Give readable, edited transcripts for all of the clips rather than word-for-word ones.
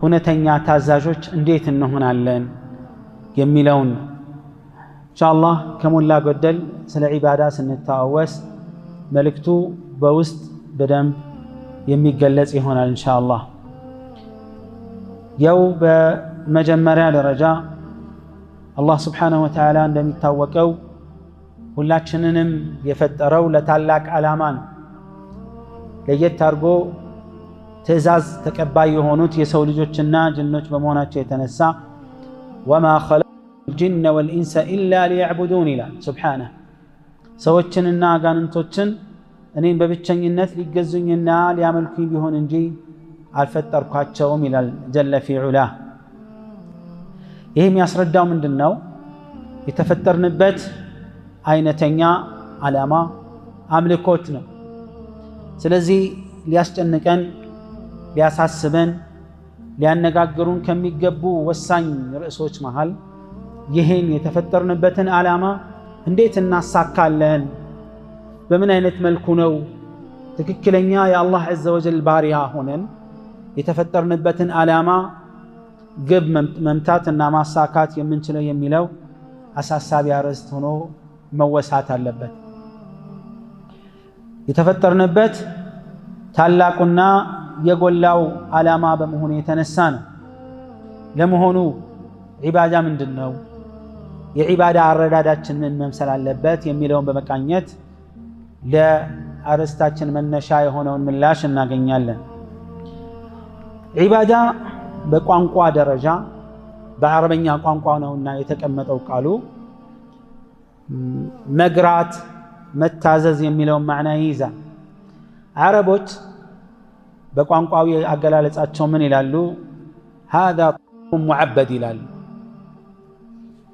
ሁነተኛ ታዛዦች እንዴት እንሆናለን የሚለውን ኢንሻአላህ ከሞላ ጎደል ስለ ዒባዳ ስንተዋወስ መልእክቱ በውስጥ በደንብ የሚገለጽ ይሆናል ኢንሻአላህ። ያው በመጀመሪያ ደረጃ አላህ Subhanahu Wa Ta'ala እንደሚታወቀው ሁላችንንም የፈጠረው ለታላቅ ዓላማ ነው። ለየት አድርጎ ትእዛዝ ተቀባይ የሆኑት የሰው ልጆችና ጅኖች በመሆናቸው የተነሳ ወማ ኸለቅቱ الجن والإنس إلا ليعبدون ይላል ሱብሓነሁ። ሰዎችንና አጋንንቶችን እኔን በብቸኝነት ሊገዙኝና ሊያመልኩኝ ቢሆን እንጂ አልፈጠርኳቸውም ይላል ጀለ ፊ ዑላህ። ይህ የሚያስረዳው ምንድነው? የተፈጠርንበት አይነተኛ ዓላማ አምልኮት ነው። ስለዚህ ሊያስጨንቀን ሊያሳስበን ሊያነጋግሩን ከሚገቡ ወሳኝ ርዕሶች መሃል ይህን የተፈጠርንበትን ዓላማ እንዴት እናሳካለን፣ በምን አይነት መልኩ ነው ትክክለኛ የአላህ ዐዘ ወጀል ባሪያ ሆነን የተፈጠርንበትን ዓላማ ግብ መምታትና ማሳካት የምንችለው የሚለው አሳሳቢ አርዕስት ሆኖ መወሳት አለበት። የተፈጠርንበት ታላቁና የጎላው ዓላማ በመሆኑ የተነሳ ነው። ለመሆኑ ዒባዳ ምንድነው? የዒባዳ አረዳዳችን ምን መምሰል አለበት የሚለውን በመቃኘት ለአርዕስታችን መነሻ የሆነውን ምላሽ እናገኛለን። ዒባዳ በቋንቋ ደረጃ በአረበኛ ቋንቋ ነውና የተቀመጠው ቃሉ መግራት መታዘዝ የሚለውን ማዕና ይይዛል። አረቦች በቋንቋዊ አገላለጻቸው ምን ይላሉ? هذا ሙዐበድ ይላሉ።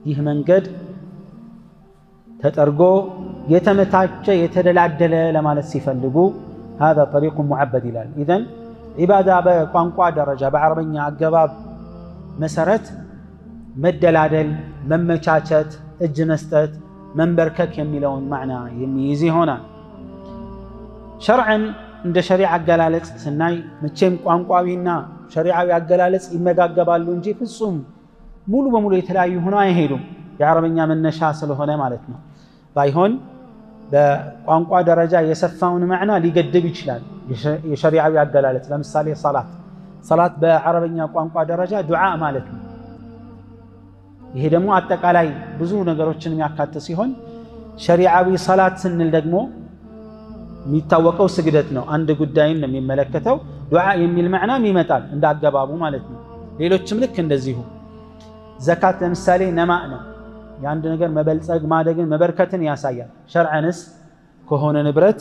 ይህ መንገድ ተጠርጎ የተመታቸ የተደላደለ ለማለት ሲፈልጉ هذا طريق ሙዐበድ ይላሉ። ኢዘን ዒባዳ በቋንቋ ደረጃ በአረበኛ አገባብ መሰረት መደላደል፣ መመቻቸት፣ እጅ መስጠት፣ መንበርከክ የሚለውን ማዕና የሚይዝ ይሆናል። ሸርዐን እንደ ሸሪዓ አገላለጽ ስናይ መቼም ቋንቋዊና ሸሪዓዊ አገላለጽ ይመጋገባሉ እንጂ ፍጹም ሙሉ በሙሉ የተለያዩ ሆነው አይሄዱም። የአረበኛ መነሻ ስለሆነ ማለት ነው። ባይሆን በቋንቋ ደረጃ የሰፋውን ማዕና ሊገድብ ይችላል የሸሪዓዊ አገላለጽ። ለምሳሌ ሰላት በአረበኛ ቋንቋ ደረጃ ዱዓ ማለት ነው። ይሄ ደግሞ አጠቃላይ ብዙ ነገሮችን የሚያካትት ሲሆን ሸሪዓዊ ሰላት ስንል ደግሞ የሚታወቀው ስግደት ነው። አንድ ጉዳይን ነው የሚመለከተው። ዱዓ የሚል ማዕናም ይመጣል እንዳገባቡ ማለት ነው። ሌሎችም ልክ እንደዚሁ። ዘካት ለምሳሌ ነማእ ነው። የአንድ ነገር መበልጸግ ማደግን መበርከትን ያሳያል። ሸርዐንስ ከሆነ ንብረት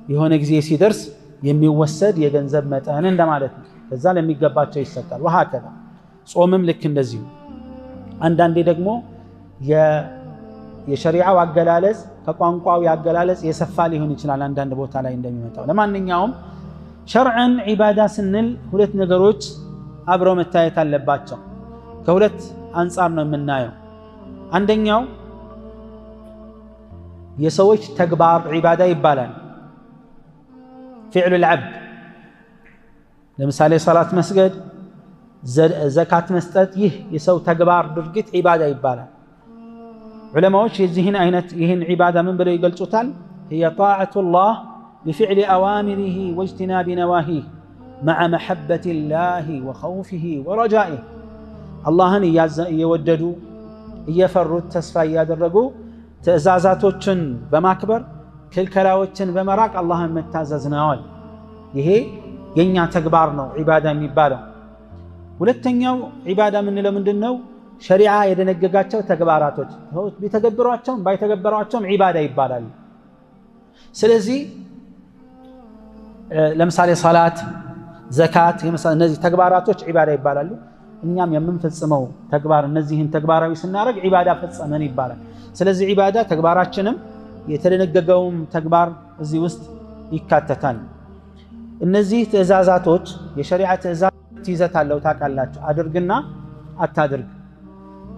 የሆነ ጊዜ ሲደርስ የሚወሰድ የገንዘብ መጠን እንደማለት ነው። ከዛ ለሚገባቸው ይሰጣል። ወሃከዛ ጾምም ልክ እንደዚሁ። አንዳንዴ ደግሞ የሸሪዓው አገላለጽ ከቋንቋው አገላለጽ የሰፋ ሊሆን ይችላል አንዳንድ ቦታ ላይ እንደሚመጣው። ለማንኛውም ሸርዐን ዒባዳ ስንል ሁለት ነገሮች አብረው መታየት አለባቸው። ከሁለት አንጻር ነው የምናየው። አንደኛው የሰዎች ተግባር ዒባዳ ይባላል። ፊዕሉል ዐብድ ለምሳሌ ሰላት መስገድ፣ ዘካት መስጠት፣ ይህ የሰው ተግባር ድርጊት ዒባዳ ይባላል። ዑለማዎች የዚህን አይነት ይህን ዒባዳ ምን ብለው ይገልጹታል? هي طاعة الله بفعل أوامره واجتناب نواهيه مع محبة الله وخوفه ورجائه አላህን እየወደዱ እየፈሩት ተስፋ እያደረጉ ትእዛዛቶችን በማክበር ክልከላዎችን በመራቅ አላህን መታዘዝ ነው። ይሄ የኛ ተግባር ነው ዒባዳ የሚባለው። ሁለተኛው ዒባዳ የምንለው ምንድነው? ሸሪዓ የደነገጋቸው ተግባራቶች ቢተገብሯቸውም ባይተገበሯቸውም ዒባዳ ይባላል። ስለዚህ ለምሳሌ ሰላት፣ ዘካት እነዚህ ተግባራቶች ዒባዳ ይባላሉ። እኛም የምንፈጽመው ተግባር እነዚህን ተግባራዊ ስናደርግ ዒባዳ ፈጸመን ይባላል። ስለዚህ ዒባዳ ተግባራችንም የተደነገገውም ተግባር እዚህ ውስጥ ይካተታል። እነዚህ ትእዛዛቶች የሸሪዓ ትእዛዛት ይዘት አለው ታውቃላችሁ። አድርግና አታድርግ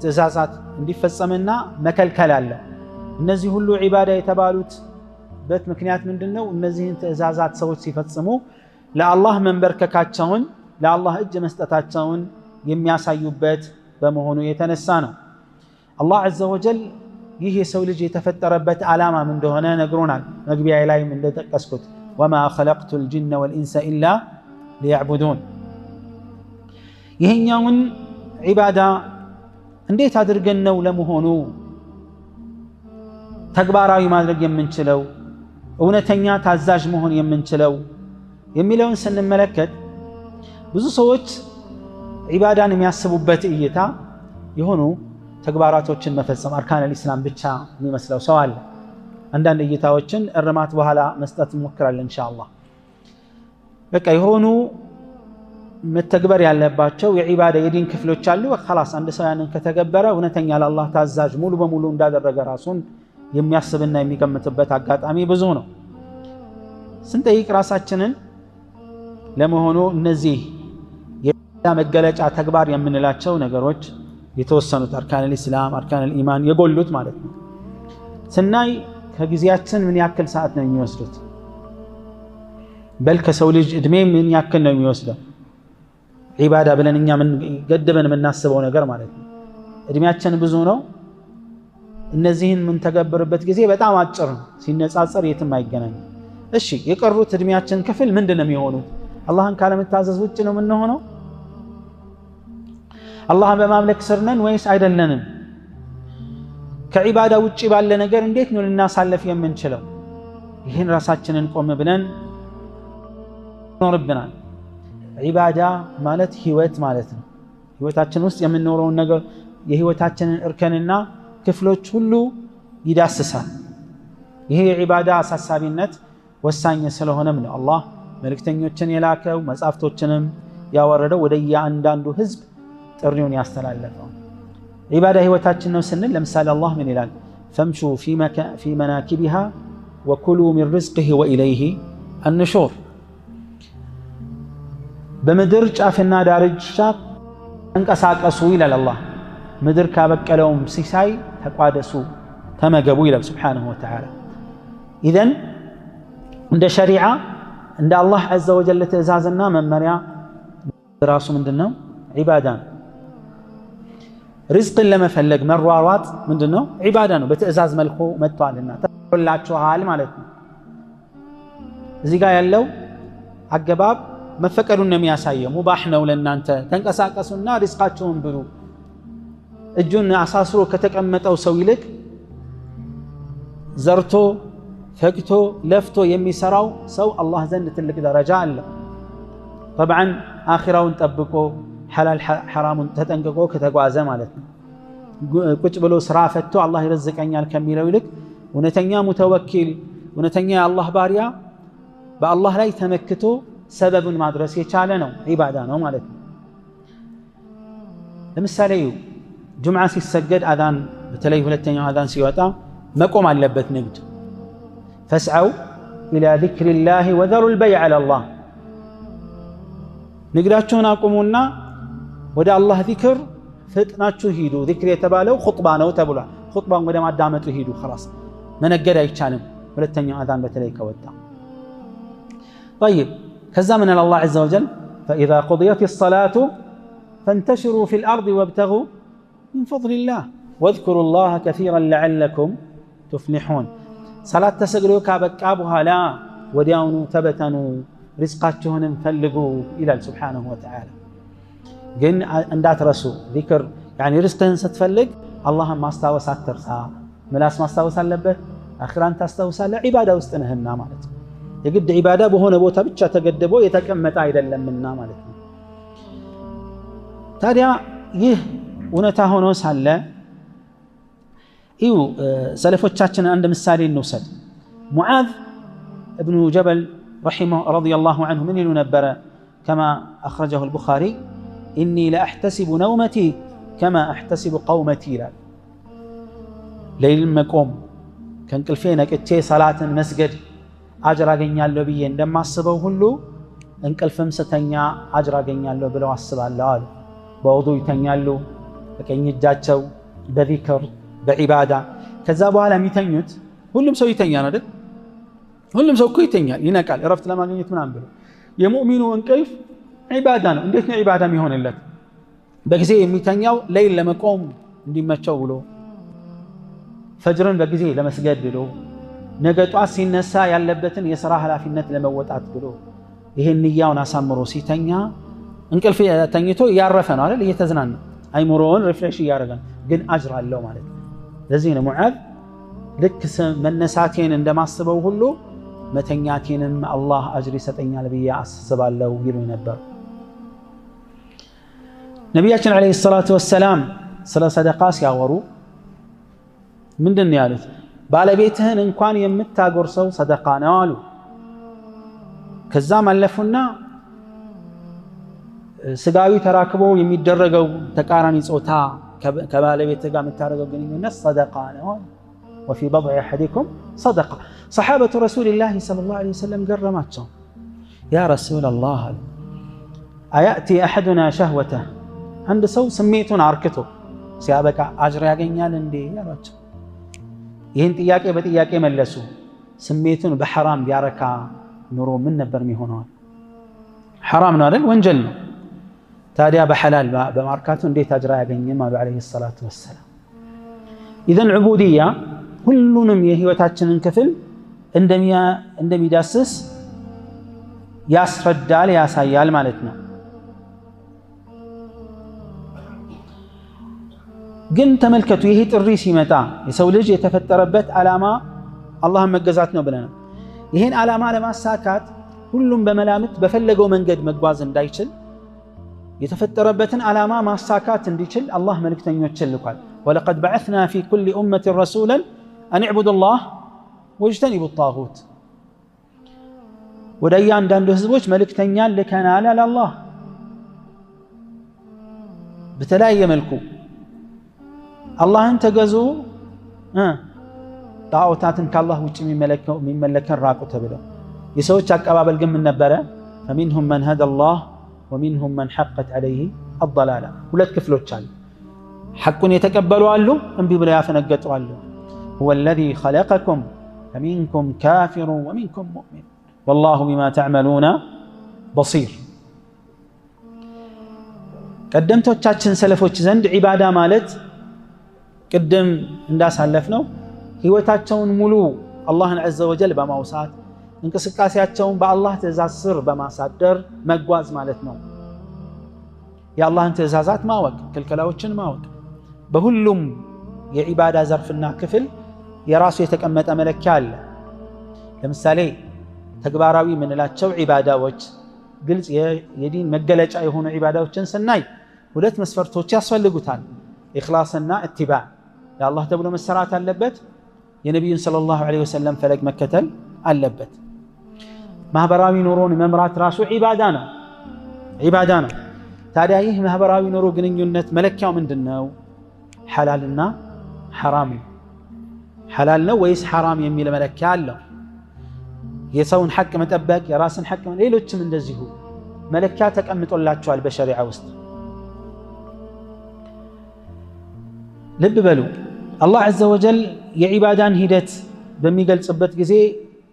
ትእዛዛት እንዲፈጸምና መከልከል አለ። እነዚህ ሁሉ ዒባዳ የተባሉበት ምክንያት ምንድነው? እነዚህን ትእዛዛት ሰዎች ሲፈጽሙ ለአላህ መንበርከካቸውን ለአላህ እጅ መስጠታቸውን የሚያሳዩበት በመሆኑ የተነሳ ነው። አላህ ዐዘ ወጀል ይህ የሰው ልጅ የተፈጠረበት ዓላማም እንደሆነ ነግሮናል። መግቢያ ላይም እንደጠቀስኩት ወማ ኸለቅቱ ልጅነ ወልኢንሰ ኢላ ሊያዕቡዱን። ይህኛውን ዒባዳ እንዴት አድርገን ነው ለመሆኑ ተግባራዊ ማድረግ የምንችለው እውነተኛ ታዛዥ መሆን የምንችለው የሚለውን ስንመለከት ብዙ ሰዎች ዒባዳን የሚያስቡበት እይታ የሆኑ ተግባራቶችን መፈጸም አርካን አልኢስላም ብቻ የሚመስለው ሰው አለ። አንዳንድ እይታዎችን እርማት በኋላ መስጠት እንሞክራለን ኢንሻአላህ። በቃ የሆኑ መተግበር ያለባቸው የዒባዳ የዲን ክፍሎች አሉ። خلاص አንድ ሰው ያንን ከተገበረ እውነተኛ ለአላህ ታዛዥ ሙሉ በሙሉ እንዳደረገ ራሱን የሚያስብና የሚገምትበት አጋጣሚ ብዙ ነው። ስንጠይቅ ራሳችንን ለመሆኑ እነዚህ የዒባዳ መገለጫ ተግባር የምንላቸው ነገሮች የተወሰኑት አርካን አልኢስላም አርካን አልኢማን የጎሉት ማለት ነው ስናይ ከጊዜያችን ምን ያክል ሰዓት ነው የሚወስዱት? በል ከሰው ልጅ እድሜ ምን ያክል ነው የሚወስደው? ዒባዳ ብለን እኛ ምን ገድበን የምናስበው ነገር ማለት ነው። እድሜያችን ብዙ ነው። እነዚህን ምን ተገብርበት ጊዜ በጣም አጭር ነው፣ ሲነጻጸር የትም አይገናኝም። እሺ የቀሩት እድሜያችን ክፍል ምንድነው የሚሆኑት? አላህን ካለመታዘዝ ውጭ ነው የምንሆነው? አላህን በማምለክ ስር ነን ወይስ አይደለንም? ከዒባዳ ውጭ ባለ ነገር እንዴት ነው ልናሳለፍ የምንችለው? ይህን ራሳችንን ቆም ብለን ኖርብናል። ዒባዳ ማለት ህይወት ማለት ነው። ህይወታችን ውስጥ የምንኖረውን ነገር የህይወታችንን እርከንና ክፍሎች ሁሉ ይዳስሳል። ይሄ የዒባዳ አሳሳቢነት ወሳኝ ስለሆነም ነው አላህ መልእክተኞችን የላከው መጻፍቶችንም ያወረደው ወደ እያንዳንዱ ህዝብ ጥሪውን ያስተላለፈው። ዒባዳ ህይወታችን ነው ስንል ለምሳሌ አላህ ምን ይላል? ፈምሹ ፊ መናኪቢሃ ወኩሉ ሚን ሪዝቂሂ ወኢለይሂ አንሹር። በምድር ጫፍና ዳርቻ እንቀሳቀሱ ይላል አላህ። ምድር ካበቀለውም ሲሳይ ተቋደሱ ተመገቡ ይላል ሱብሓነሁ ወተዓላ። ኢዘን እንደ ሸሪዓ እንደ አላህ ዐዘ ወጀል ትእዛዝና መመሪያ ራሱ ምንድነው? ዒባዳ ነው። ሪዝቅን ለመፈለግ መሯሯጥ ምንድነው? ዒባዳ ነው። በትእዛዝ መልኩ መጥቷልና ተፈቅዶላችኋል ማለት ነው። እዚህ ጋር ያለው አገባብ መፈቀዱን ነው የሚያሳየው። ሙባህ ነው ለእናንተ ተንቀሳቀሱና ሪዝቃችሁን ብሉ። እጁን አሳስሮ ከተቀመጠው ሰው ይልቅ ዘርቶ ፈቅቶ ለፍቶ የሚሰራው ሰው አላህ ዘንድ ትልቅ ደረጃ አለው። ጠብዓን አኺራውን ጠብቆ ሐላል ሐራሙን ተጠንቅቆ ከተጓዘ ማለት ነው። ቁጭ ብሎ ስራ ፈቶ አላህ ይረዝቀኛል ከሚለው ይልቅ እውነተኛ ሙተወኪል እውነተኛ የአላህ ባሪያ በአላህ ላይ ተመክቶ ሰበብን ማድረስ የቻለ ነው፣ ዒባዳ ነው ማለት ነው። ለምሳሌ ጁምዓ ሲሰገድ አዛን በተለይ ሁለተኛው አዛን ሲወጣ መቆም አለበት ንግድ። ፈስዐው ኢላ ዚክሪላሂ ወዘሩል በይዕ ዐለላህ። ንግዳችሁን አቁሙና ወደ አላህ ዚክር ፍጥናችሁ ሂዱ። ዚክር የተባለው ኹጥባ ነው ተብሏል። ኹጥባን ወደ ማዳመጡ ሂዱ። خلاص መነገድ አይቻልም ሁለተኛው አዛን በተለይ ከወጣ። طيب ከዛ ምን አለ አላህ ዐዘ ወጀል فإذا قضيت الصلاة فانتشروا في الأرض وابتغوا من فضل الله واذكروا الله كثيرا لعلكم تفلحون። ሰላት ተሰግዶ ካበቃ በኋላ ወዲያውኑ ተበተኑ ሪዝቃችሁንም ፈልጉ ይላል ሱብሓነሁ ወተዓላ። ግን እንዳትረሱ ዚክር ያኒ ሪዝቅህን ስትፈልግ አላህን ማስታወስ አትርሳ። ምላስ ማስታወስ አለበት፣ አኺራን ታስታውሳለህ። ዒባዳ ውስጥ ነህና ማለት ነው። የግድ ዒባዳ በሆነ ቦታ ብቻ ተገድቦ የተቀመጠ አይደለምና ማለት ነው። ታዲያ ይህ እውነታ ሆኖ ሳለ እዩ ሰለፎቻችን አንድ ምሳሌ እንውሰድ። ሙዓዝ እብኑ ጀበል ረዲየላሁ ዐንሁ ምን ይሉ ነበረ? ከማ አኽረጀሁ አልቡኻሪ ኢኒ ለአሕተሲቡ ነውመቲ ከማ አሕተሲቡ ቀውመቲ ይላል። ሌሊት መቆም ከእንቅልፌ ነቅቼ ሰላትን መስገድ አጅር አገኛለሁ ብዬ እንደማስበው ሁሉ እንቅልፍም ስተኛ አጅር አገኛለሁ ብለው አስባለሁ አሉ። በውዱእ ይተኛሉ፣ በቀኝ እጃቸው በዚክር በዒባዳ። ከዛ በኋላ የሚተኙት ሁሉም ሰው ይተኛል አይደል? ሁሉም ሰው እኮ ይተኛል፣ ይነቃል እረፍት ለማግኘት ምናምን ብሎ። የሙእሚኑ እንቅልፍ ዒባዳ ነው። እንዴት ነው ዒባዳ የሚሆንለት? በጊዜ የሚተኛው ሌሊት ለመቆም እንዲመቸው ብሎ ፈጅርን በጊዜ ለመስገድ ብሎ ነገ ጧት ሲነሳ ያለበትን የሥራ ኃላፊነት ለመወጣት ብሎ ይሄን ንያውን አሳምሮ ሲተኛ እንቅልፍ ተኝቶ እያረፈ ነው አይደል? እየተዝናና አይምሮውን ሪፍሬሽ እያደረገ ነው፣ ግን አጅር አለው ማለት ነው። ለዚህ ነው ሙዓዝ ልክ መነሳቴን እንደማስበው ሁሉ መተኛቴንም አላህ አጅር ይሰጠኛል ብዬ አስባለሁ ይሉ ነበር። ነቢያችን ዓለይሂ ሰላቱ ወሰላም ስለ ሰደቃ ሲያወሩ ምንድን ነው ያሉት? ባለቤትህን እንኳን የምታጎርሰው ሰደቃ ነው አሉ። ከዛም አለፉና ስጋዊ ተራክቦ የሚደረገው ተቃራኒ ጾታ ከባለቤት ጋር የምታደርገው ግንኙነት ሰደቃ ነው። ወፊ በድዒ አሐዲኩም ሰደቃ። ሰሓበቱ ረሱሊላህ ሰለላሁ ዐለይሂ ወሰለም ገረማቸው። ያ ረሱለላህ አያእቲ አሐዱና ሸህወተህ፣ አንድ ሰው ስሜቱን አርክቶ ሲያበቃ አጅር ያገኛል እንዴ ያሏቸው። ይህን ጥያቄ በጥያቄ መለሱ። ስሜቱን በሐራም ቢያረካ ኑሮ ምን ነበር የሚሆነው? ሐራም ነው አይደል? ወንጀል ነው። ታዲያ በሐላል በማርካቱ እንዴት አጅር ያገኝም አሉ ዓለይሂ ሰላቱ ወሰላም። ኢዘን ዑቡድያ ሁሉንም የህይወታችንን ክፍል እንደሚዳስስ ያስረዳል፣ ያሳያል ማለት ነው። ግን ተመልከቱ፣ ይሄ ጥሪ ሲመጣ የሰው ልጅ የተፈጠረበት ዓላማ አላህን መገዛት ነው ብለናል። ይህን ዓላማ ለማሳካት ሁሉም በመላምት በፈለገው መንገድ መጓዝ እንዳይችል የተፈጠረበትን ዓላማ ማሳካት እንዲችል አላህ መልእክተኞችን ልኳል። ወለቀድ በዐስና ፊ ኩሊ ኡመትን ረሱላን አን ዕቡዱ ላህ ወጅተኒቡ ጣጉት። ወደ እያንዳንዱ ህዝቦች መልእክተኛን ልከናል አለ አላህ በተለያየ መልኩ። አላህን ተገዙ፣ ጣዖታትን ከአላህ ውጭ የሚመለከን ራቁ ተብለው። የሰዎች አቀባበል ግን ምን ነበረ? ፈሚንሁም መን ሀደ ላህ ወሚንሁም መን ሐቀት ዐለይህ አضላላ። ሁለት ክፍሎች አሉ። ሐቁን የተቀበሉ አሉ፣ እምቢ ብለው ያፈነገጡ አሉ። ሁወ አለዚ ኸለቀኩም ፈሚንኩም ካፊሩን ወሚንኩም ሙእሚን ወላሁ ቢማ ተዕመሉነ በሲር። ቀደምቶቻችን ሰለፎች ዘንድ ዒባዳ ማለት ቅድም እንዳሳለፍ ነው ህይወታቸውን ሙሉ አላህን ዐዘ ወጀል በማውሳት እንቅስቃሴያቸውን በአላህ ትእዛዝ ስር በማሳደር መጓዝ ማለት ነው። የአላህን ትእዛዛት ማወቅ፣ ክልከላዎችን ማወቅ። በሁሉም የዒባዳ ዘርፍና ክፍል የራሱ የተቀመጠ መለኪያ አለ። ለምሳሌ ተግባራዊ የምንላቸው ዒባዳዎች፣ ግልጽ የዲን መገለጫ የሆኑ ዒባዳዎችን ስናይ ሁለት መስፈርቶች ያስፈልጉታል። ኢኽላስና ኢትባዕ። ለአላህ ተብሎ መሰራት አለበት። የነቢዩን ሰለላሁ ዐለይሂ ወሰለም ፈለግ መከተል አለበት። ማህበራዊ ኑሮን መምራት ራሱ ዒባዳ ነው። ታዲያ ይህ ማህበራዊ ኑሮ ግንኙነት መለኪያው ምንድን ነው? ሐላልና ሐራም። ሐላል ነው ወይስ ሐራም የሚል መለኪያ አለው። የሰውን ሐቅ መጠበቅ፣ የራስን ሐቅ፣ ሌሎችም እንደዚሁ መለኪያ ተቀምጦላቸዋል በሸሪዓ ውስጥ። ልብ በሉ፣ አላህ ዐዘ ወጀል የዒባዳን ሂደት በሚገልጽበት ጊዜ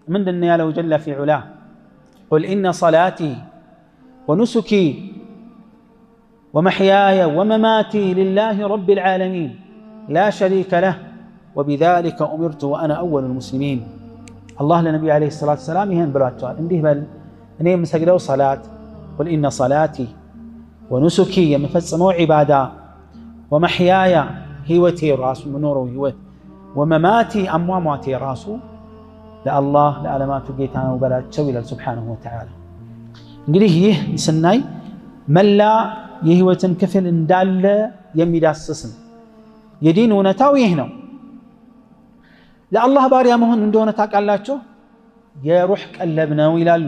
ምንድን ነው ያለው? ጀለ ፊ ዑላ ቁል ኢነ ሰላቲ ወኑሱኪ ወመሕያየ ወመማቲ ሊላሂ ረቢል ዓለሚን ላ ሸሪከ ለህ ወቢዛሊከ ኡሚርቱ ወአነ አወሉል ሙስሊሚን። አላህ ለነቢዩ ዓለይሂ ሰላቱ ወሰላም ይህን ብሏቸዋል። እንዲህ በል፣ እኔ የምሰግደው ሰላት፣ ቁል ኢነ ሰላቲ ወኑሱኪ የምፈጽመው ዒባዳ፣ ወመሕያያ ህይወቴ ራሱ ምኖረው ህይወት፣ ወመማቲ አሟሟቴ ራሱ ለአላህ ለዓለማቱ ጌታ ነው በላቸው ይላል ሱብሓነሁ ወተዓላ። እንግዲህ ይህ ስናይ መላ የህይወትን ክፍል እንዳለ የሚዳስስ ነው። የዲን እውነታው ይህ ነው። ለአላህ ባሪያ መሆን እንደሆነ ታውቃላችሁ፣ የሩህ ቀለብ ነው ይላሉ።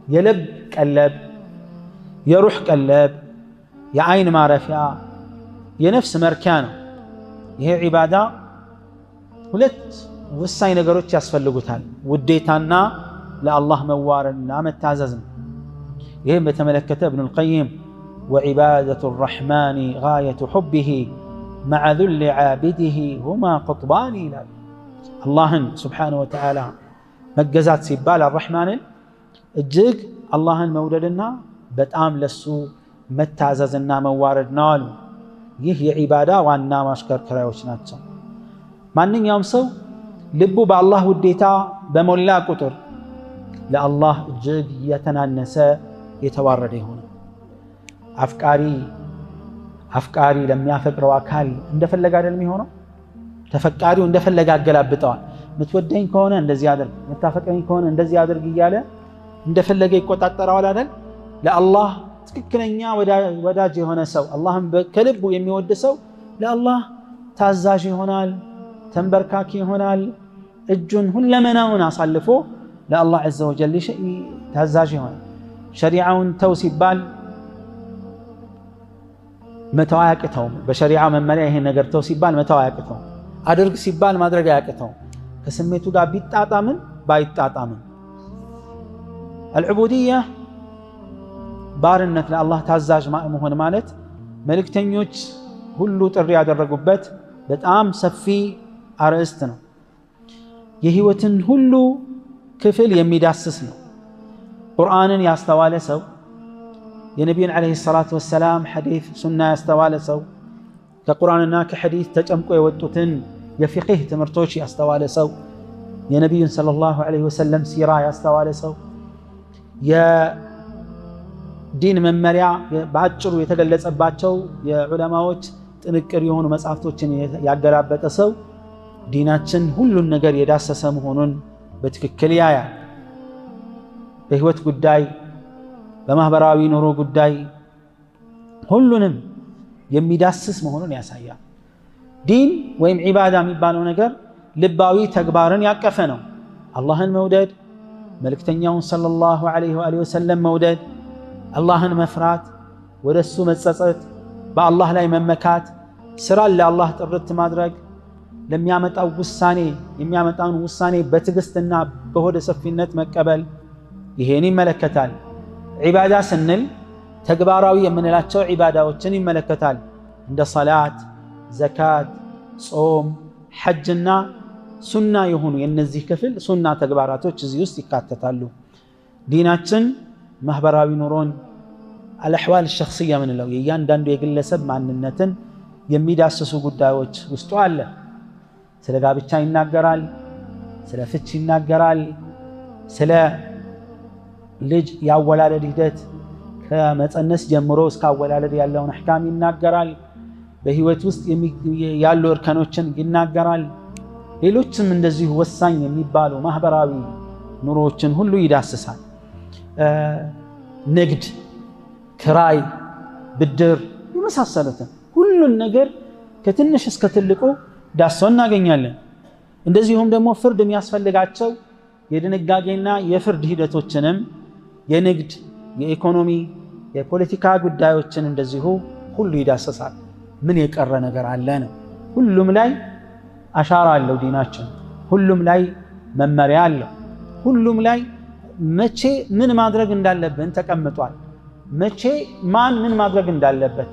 የልብ ቀለብ፣ የሩህ ቀለብ፣ የአይን ማረፊያ፣ የነፍስ መርኪያ ነው። ይሄ ዒባዳ ሁለት ወሳኝ ነገሮች ያስፈልጉታል። ውዴታና ለአላህ መዋረድና መታዘዝ ነው። ይህም በተመለከተ ኢብኑል ቀይም ወዒባደቱ ረሕማኒ ጋየቱ ሑቢሂ መዐ ዙሊ ዓቢዲሂ ሁማ ቁጥባኒ ይላል። አላህን ስብሓነሁ ወተዓላ መገዛት ሲባል አረሕማንን እጅግ አላህን መውደድና በጣም ለሱ መታዘዝና መዋረድ ነው አሉ። ይህ የዒባዳ ዋና ማሽከርከሪያዎች ናቸው። ማንኛውም ሰው ልቡ በአላህ ውዴታ በሞላ ቁጥር ለአላህ እጅግ የተናነሰ የተዋረደ ይሆናል። አፍቃሪ ለሚያፈቅረው አካል እንደፈለገ አይደል የሚሆነው? ተፈቃሪው እንደፈለገ አገላብጠዋል። ምትወደኝ ከሆነ እንደዚህ አድርግ፣ ምታፈቅረኝ ከሆነ እንደዚህ አድርግ እያለ እንደፈለገ ይቆጣጠረዋል አይደል? ለአላህ ትክክለኛ ወዳጅ የሆነ ሰው አላህን ከልቡ የሚወድ ሰው ለአላህ ታዛዥ ይሆናል፣ ተንበርካኪ ይሆናል። እጁን ሁለመናውን አሳልፎ ለአላህ ዐዘ ወጀል ታዛዥ ይሆናል። ሸሪዓውን ተው ሲባል መተው አያቅተውም። በሸሪዓ መመሪያ ይሄን ነገር ተው ሲባል መተው አያቅተውም። አድርግ ሲባል ማድረግ አያቅተውም። ከስሜቱ ጋር ቢጣጣምን ባይጣጣምን አልዑቡድያ ባርነት ለአላህ ታዛዥ መሆን ማለት መልእክተኞች ሁሉ ጥሪ ያደረጉበት በጣም ሰፊ አርዕስት ነው። የህይወትን ሁሉ ክፍል የሚዳስስ ነው። ቁርአንን ያስተዋለ ሰው፣ የነቢዩን ዓለይሂ ሰላቱ ወሰላም ሐዲስ ሱና ያስተዋለ ሰው፣ ከቁርአንና ከሐዲስ ተጨምቆ የወጡትን የፊቅህ ትምህርቶች ያስተዋለ ሰው፣ የነቢዩን ሰለላሁ ዐለይሂ ወሰለም ሲራ ያስተዋለ ሰው፣ የዲን መመሪያ በአጭሩ የተገለጸባቸው የዑለማዎች ጥንቅር የሆኑ መጽሐፍቶችን ያገላበጠ ሰው ዲናችን ሁሉን ነገር የዳሰሰ መሆኑን በትክክል ያያል። በህይወት ጉዳይ፣ በማህበራዊ ኑሮ ጉዳይ ሁሉንም የሚዳስስ መሆኑን ያሳያል። ዲን ወይም ዒባዳ የሚባለው ነገር ልባዊ ተግባርን ያቀፈ ነው። አላህን መውደድ፣ መልእክተኛውን ሰለላሁ ዐለይሂ ወሰለም መውደድ፣ አላህን መፍራት፣ ወደሱ መጸጸት፣ በአላህ ላይ መመካት፣ ስራን ለአላህ ጥርት ማድረግ፣ ለሚያመጣው የሚያመጣውን ውሳኔ በትዕግስትና በሆደ ሰፊነት መቀበል፣ ይሄን ይመለከታል። ዒባዳ ስንል ተግባራዊ የምንላቸው ዒባዳዎችን ይመለከታል። እንደ ሰላት፣ ዘካት፣ ጾም፣ ሐጅና ሱና የሆኑ የነዚህ ክፍል ሱና ተግባራቶች እዚህ ውስጥ ይካተታሉ። ዲናችን ማህበራዊ ኑሮን አልአሕዋል ሸኽስያ ምንለው የእያንዳንዱ የግለሰብ ማንነትን የሚዳስሱ ጉዳዮች ውስጡ አለ። ስለ ጋብቻ ይናገራል፣ ስለ ፍች ይናገራል፣ ስለ ልጅ ያወላለድ ሂደት ከመፀነስ ጀምሮ እስከ አወላለድ ያለውን አሕካም ይናገራል። በህይወት ውስጥ ያሉ እርከኖችን ይናገራል። ሌሎችም እንደዚሁ ወሳኝ የሚባሉ ማህበራዊ ኑሮዎችን ሁሉ ይዳስሳል። ንግድ፣ ክራይ፣ ብድር የመሳሰሉትን ሁሉን ነገር ከትንሽ እስከ ትልቁ ዳሶ እናገኛለን። እንደዚሁም ደግሞ ፍርድ የሚያስፈልጋቸው የድንጋጌና የፍርድ ሂደቶችንም የንግድ፣ የኢኮኖሚ፣ የፖለቲካ ጉዳዮችን እንደዚሁ ሁሉ ይዳሰሳል። ምን የቀረ ነገር አለ ነው? ሁሉም ላይ አሻራ አለው ዲናችን። ሁሉም ላይ መመሪያ አለው። ሁሉም ላይ መቼ ምን ማድረግ እንዳለብን ተቀምጧል። መቼ ማን ምን ማድረግ እንዳለበት፣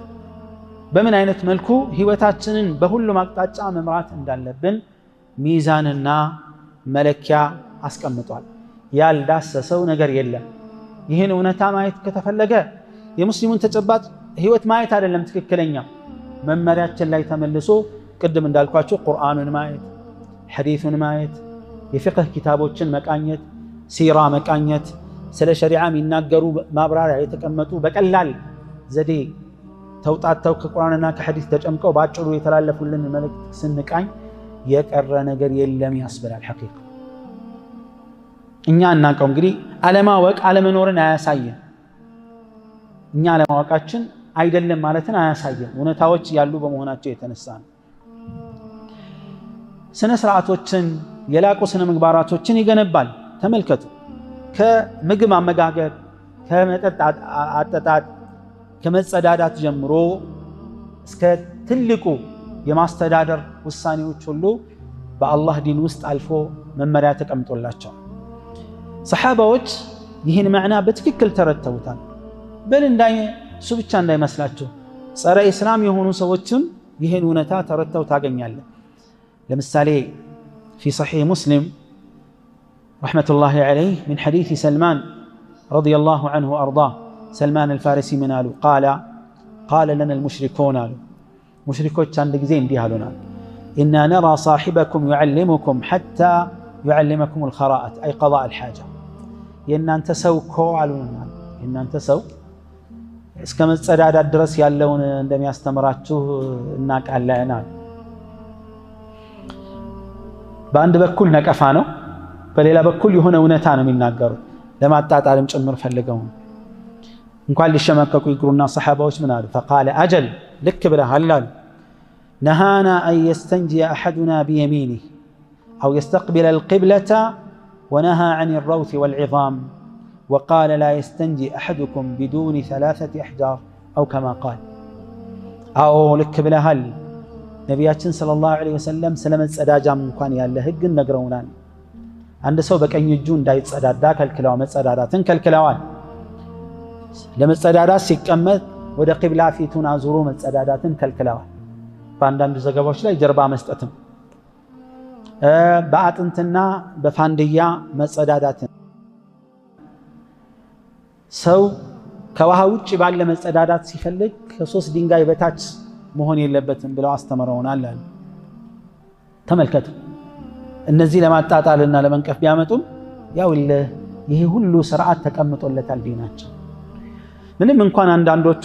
በምን አይነት መልኩ ህይወታችንን በሁሉም አቅጣጫ መምራት እንዳለብን ሚዛንና መለኪያ አስቀምጧል። ያልዳሰሰው ነገር የለም። ይህን እውነታ ማየት ከተፈለገ የሙስሊሙን ተጨባጭ ህይወት ማየት አይደለም ትክክለኛ መመሪያችን ላይ ተመልሶ ቅድም እንዳልኳቸው ቁርአኑን ማየት፣ ሐዲሱን ማየት፣ የፊቅህ ኪታቦችን መቃኘት፣ ሲራ መቃኘት፣ ስለ ሸሪዓ የሚናገሩ ማብራሪያ የተቀመጡ በቀላል ዘዴ ተውጣተው ከቁርአንና ከሐዲስ ተጨምቀው ባጭሩ የተላለፉልን መልእክት ስንቃኝ የቀረ ነገር የለም ያስብላል። ሐቂቃ እኛ እናውቀው እንግዲህ አለማወቅ አለመኖርን አያሳየን። እኛ አለማወቃችን አይደለም ማለትን አያሳየን። እውነታዎች ያሉ በመሆናቸው የተነሳ ነው። ስነ ስርዓቶችን የላቁ ስነ ምግባራቶችን ይገነባል። ተመልከቱ። ከምግብ አመጋገብ፣ ከመጠጥ አጠጣጥ፣ ከመጸዳዳት ጀምሮ እስከ ትልቁ የማስተዳደር ውሳኔዎች ሁሉ በአላህ ዲን ውስጥ አልፎ መመሪያ ተቀምጦላቸው ሰሓባዎች ይህን መዕና በትክክል ተረድተውታል። በል እሱ ብቻ እንዳይመስላችሁ ጸረ ኢስላም የሆኑ ሰዎችም ይህን እውነታ ተረድተው ታገኛለን። ለምሳሌ في صحيح مسلم رحمة الله عليه من حديث سلمان رضي الله عنه وأرضاه سلمان الفارسي من قالوا قال لنا المشركون مشركوች አንድ ጊዜ እንዲህ አሉናል إنا نرى صاحبكم يعلمكم حتى يعلمكم الخراءة أي قضاء الحاجة የእናንተ ሰው እኮ አሉናል የእናንተ ሰው እስከ መጸዳዳት ድረስ ያለውን እንደሚያስተምራችሁ እናውቃለን አሉ በአንድ በኩል ነቀፋ ነው በሌላ በኩል የሆነ እውነታ ነው የሚናገሩት ለማጣጣልም ጭምር ፈልገው እንኳን ሊሸመቀቁ ይግሩና ሰሃባዎች ምን አሉ فقال أجل ልክ ብለሃል አሉ نهانا أن يستنجي أحدنا بيمينه أو يستقبل القبلة ونهى عن الروث والعظام وقال لا يستنجي أحدكم بدون 3 أحجار أو كما قال أو لك بلهل نبياتنا صلى الله عليه وسلم سلمت صداجا እንኳን ያለ ህግ ነግረውናል አንድ ሰው በቀኝ እጁ እንዳይጸዳዳ ከልክለዋል መጸዳዳትን ከልክለዋል ለመጸዳዳት ሲቀመጥ ወደ ቂብላ ፊቱን አዙሮ መጸዳዳትን ከልክለዋል በአንዳንድ ዘገባዎች ላይ ጀርባ መስጠትም በአጥንትና በፋንድያ መጸዳዳትን ሰው ከውሃ ውጭ ባለ መጸዳዳት ሲፈልግ ከ3 ድንጋይ በታች መሆን የለበትም ብለው አስተምረውናል አለ ተመልከቱ እነዚህ ለማጣጣልና ለመንቀፍ ቢያመጡም ያው ይሄ ሁሉ ሥርዓት ተቀምጦለታል ዲናቸው ምንም እንኳን አንዳንዶቹ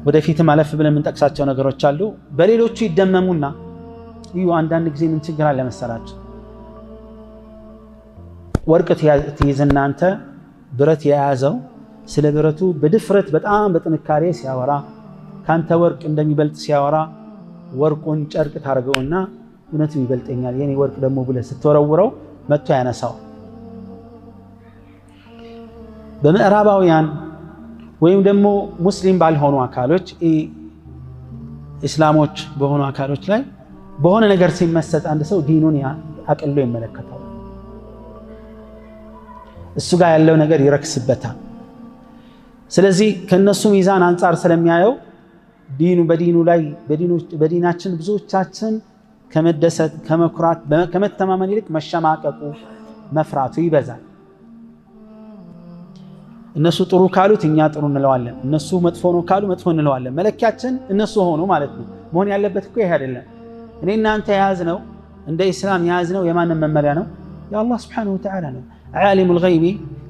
ወደፊት ማለፍ ብለን የምንጠቅሳቸው ነገሮች አሉ በሌሎቹ ይደመሙና እዩ አንዳንድ ጊዜ ምን ችግር አለ መሰላችሁ ወርቅ ትይዝና አንተ ብረት የያዘው ስለ ብረቱ በድፍረት በጣም በጥንካሬ ሲያወራ ካንተ ወርቅ እንደሚበልጥ ሲያወራ ወርቁን ጨርቅ ታረገውና እውነቱ ይበልጠኛል የኔ ወርቅ ደግሞ ብለህ ስትወረውረው መጥቶ ያነሳው በምዕራባውያን ወይም ደግሞ ሙስሊም ባልሆኑ አካሎች እስላሞች በሆኑ አካሎች ላይ በሆነ ነገር ሲመሰጥ አንድ ሰው ዲኑን አቅሎ ይመለከታል እሱ ጋር ያለው ነገር ይረክስበታል ስለዚህ ከነሱ ሚዛን አንፃር ስለሚያየው በዲኑ ላይ በዲናችን ብዙዎቻችን ከመደሰት ከመኩራት ከመተማመን ይልቅ መሸማቀቁ መፍራቱ ይበዛል እነሱ ጥሩ ካሉት እኛ ጥሩ እንለዋለን እነሱ መጥፎ ነው ካሉ መጥፎ እንለዋለን መለኪያችን እነሱ ሆኖ ማለት ነው መሆን ያለበት እኮ ይሄ አይደለም እኔና አንተ ያዝነው እንደ እስላም ያዝነው የማንን መመሪያ ነው የአላህ Subhanahu Wa Ta'ala ነው عالم الغيب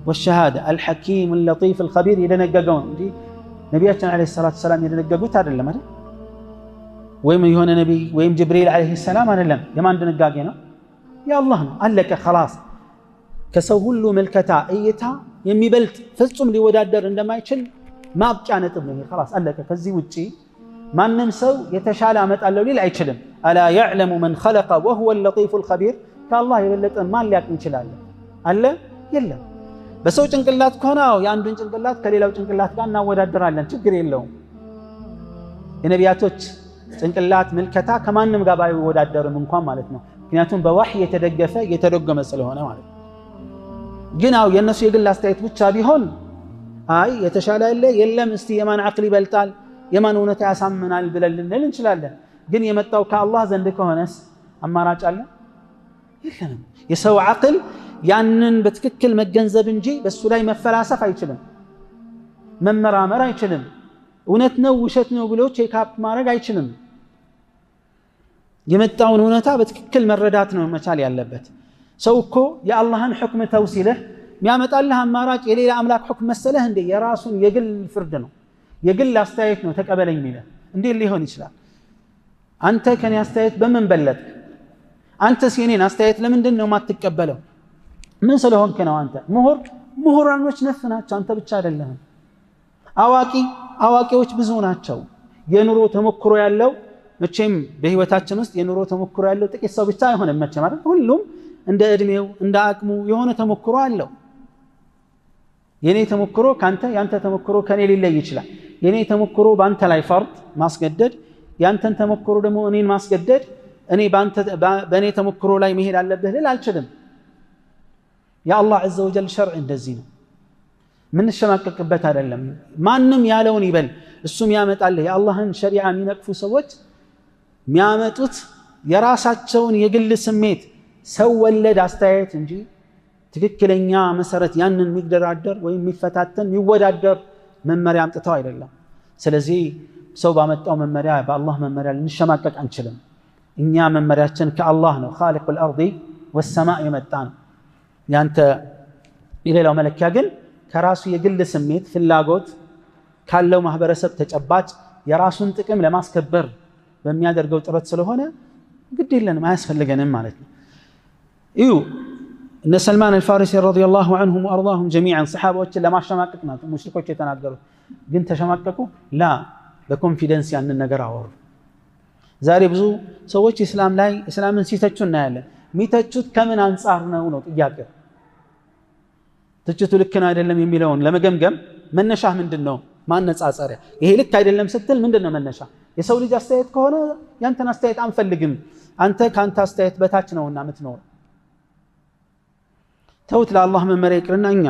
والشهاده الحكيم اللطيف الخبير يدنققون እንጂ ነብያችን አለይሂ ሰላቱ ሰላም የደነገጉት አይደለም አይደል ወይም የሆነ ነብይ ወይም ጅብሪል አለይሂ ሰላም አይደለም የማን ደነጋጌ ነው ያአላህ ነው አለቀ خلاص ከሰው ሁሉ መልከታ እይታ የሚበልጥ ፍጹም ሊወዳደር እንደማይችል ማብቂያ ነጥብ ነው خلاص አለቀ ከዚህ ውጪ ማንንም ሰው የተሻለ አመጣለው ሊል አይችልም አላ يعلم من خلق وهو اللطيف الخبير ከአላህ የበለጠ ማን ሊያቅ ይችላል አለ የለም በሰው ጭንቅላት ከሆነው ያንዱን ጭንቅላት ከሌላው ጭንቅላት ጋር እናወዳደራለን ችግር የለውም የነቢያቶች ጭንቅላት መልከታ ከማንም ጋር ባይወዳደርም እንኳን ማለት ነው ምክንያቱም በወህይ የተደገመ ስለሆነ ማለት ነው ግን አው የነሱ የግል አስተያየት ብቻ ቢሆን አይ የተሻለ የለም እስቲ የማን አቅል ይበልጣል የማን እውነታ ያሳምናል ብለን ልንል እንችላለን ግን የመጣው ከአላህ ዘንድ ከሆነስ አማራጭ አለ የለም የሰው አቅል ያንን በትክክል መገንዘብ እንጂ በሱ ላይ መፈላሰፍ አይችልም መመራመር አይችልም እውነት ነው ውሸት ነው ብሎ ቼክ አፕ ማድረግ አይችልም የመጣውን እውነታ በትክክል መረዳት ነው መቻል ያለበት ሰው እኮ የአላህን ሁክም ተውሲለህ የሚያመጣልህ አማራጭ የሌላ አምላክ ሁክም መሰለህ እንዴ የራሱን የግል ፍርድ ነው የግል አስተያየት ነው ተቀበለኝ ሚለ እንዴ ሊሆን ይችላል አንተ ከኔ አስተያየት በምን በለጥ አንተስ የኔን አስተያየት ለምንድን ነው ማትቀበለው ምን ስለሆንክ ነው አንተ ምሁራኖች ነፍናቸው አንተ ብቻ አይደለህም አዋቂዎች ብዙ ናቸው የኑሮ ተሞክሮ ያለው መቼም በህይወታችን ውስጥ የኑሮ ተሞክሮ ያለው ጥቂት ሰው ብቻ አይሆንም መቼም አይደል ሁሉም እንደ እድሜው እንደ አቅሙ የሆነ ተሞክሮ አለው የኔ ተሞክሮ ካንተ ያንተ ተሞክሮ ከኔ ሊለይ ይችላል የኔ ተሞክሮ ባንተ ላይ ፈርድ ማስገደድ ያንተን ተሞክሮ ደግሞ እኔን ማስገደድ እኔ በእኔ ተሞክሮ ላይ መሄድ አለብህ ልል አልችልም የአላህ عز وجل ሸርዕ እንደዚህ ነው ምን ሸማቀቅበት አይደለም ማንንም ያለውን ይበል እሱም ያመጣል የአላህን ሸሪዓ የሚነቅፉ ሰዎች የሚያመጡት የራሳቸውን የግል ስሜት ሰው ወለድ አስተያየት እንጂ ትክክለኛ መሰረት ያንን የሚደራደር ወይም የሚፈታተን የሚወዳደር መመሪያ አምጥተው አይደለም። ስለዚህ ሰው ባመጣው መመሪያ በአላህ መመሪያ ልንሸማቀቅ አንችልም። እኛ መመሪያችን ከአላህ ነው። خالق الارض والسماء የመጣ ነው። ያንተ የሌላው መለኪያ ግን ከራሱ የግል ስሜት ፍላጎት ካለው ማህበረሰብ ተጨባጭ የራሱን ጥቅም ለማስከበር በሚያደርገው ጥረት ስለሆነ ግድ የለንም አያስፈልገንም ማለት ነው። እዩ እነ ሰልማን አልፋሪሲ ረዲየላሁ ዐንሁም ወአርዳሁም ጀሚዓን ሰሓባዎችን ለማሸማቀቅ ነው ሙሽሪኮች የተናገሩት። ግን ተሸማቀቁ? ላ በኮንፊደንስ ያንን ነገር አወሩ። ዛሬ ብዙ ሰዎች እስላምን ሲተቹ እናያለን። የሚተቹት ከምን አንጻር ነው ጥያቄ። ትችቱ ልክ ነው አይደለም የሚለውን ለመገምገም መነሻህ ምንድነው? ማነጻጸሪያ። ይሄ ልክ አይደለም ስትል ምንድነው መነሻ? የሰው ልጅ አስተያየት ከሆነ ያንተን አስተያየት አንፈልግም፣ አንተ ካንተ አስተያየት በታች ነውና የምትኖር። ተውት ለአላህ መመሪያ ይቅርና እኛ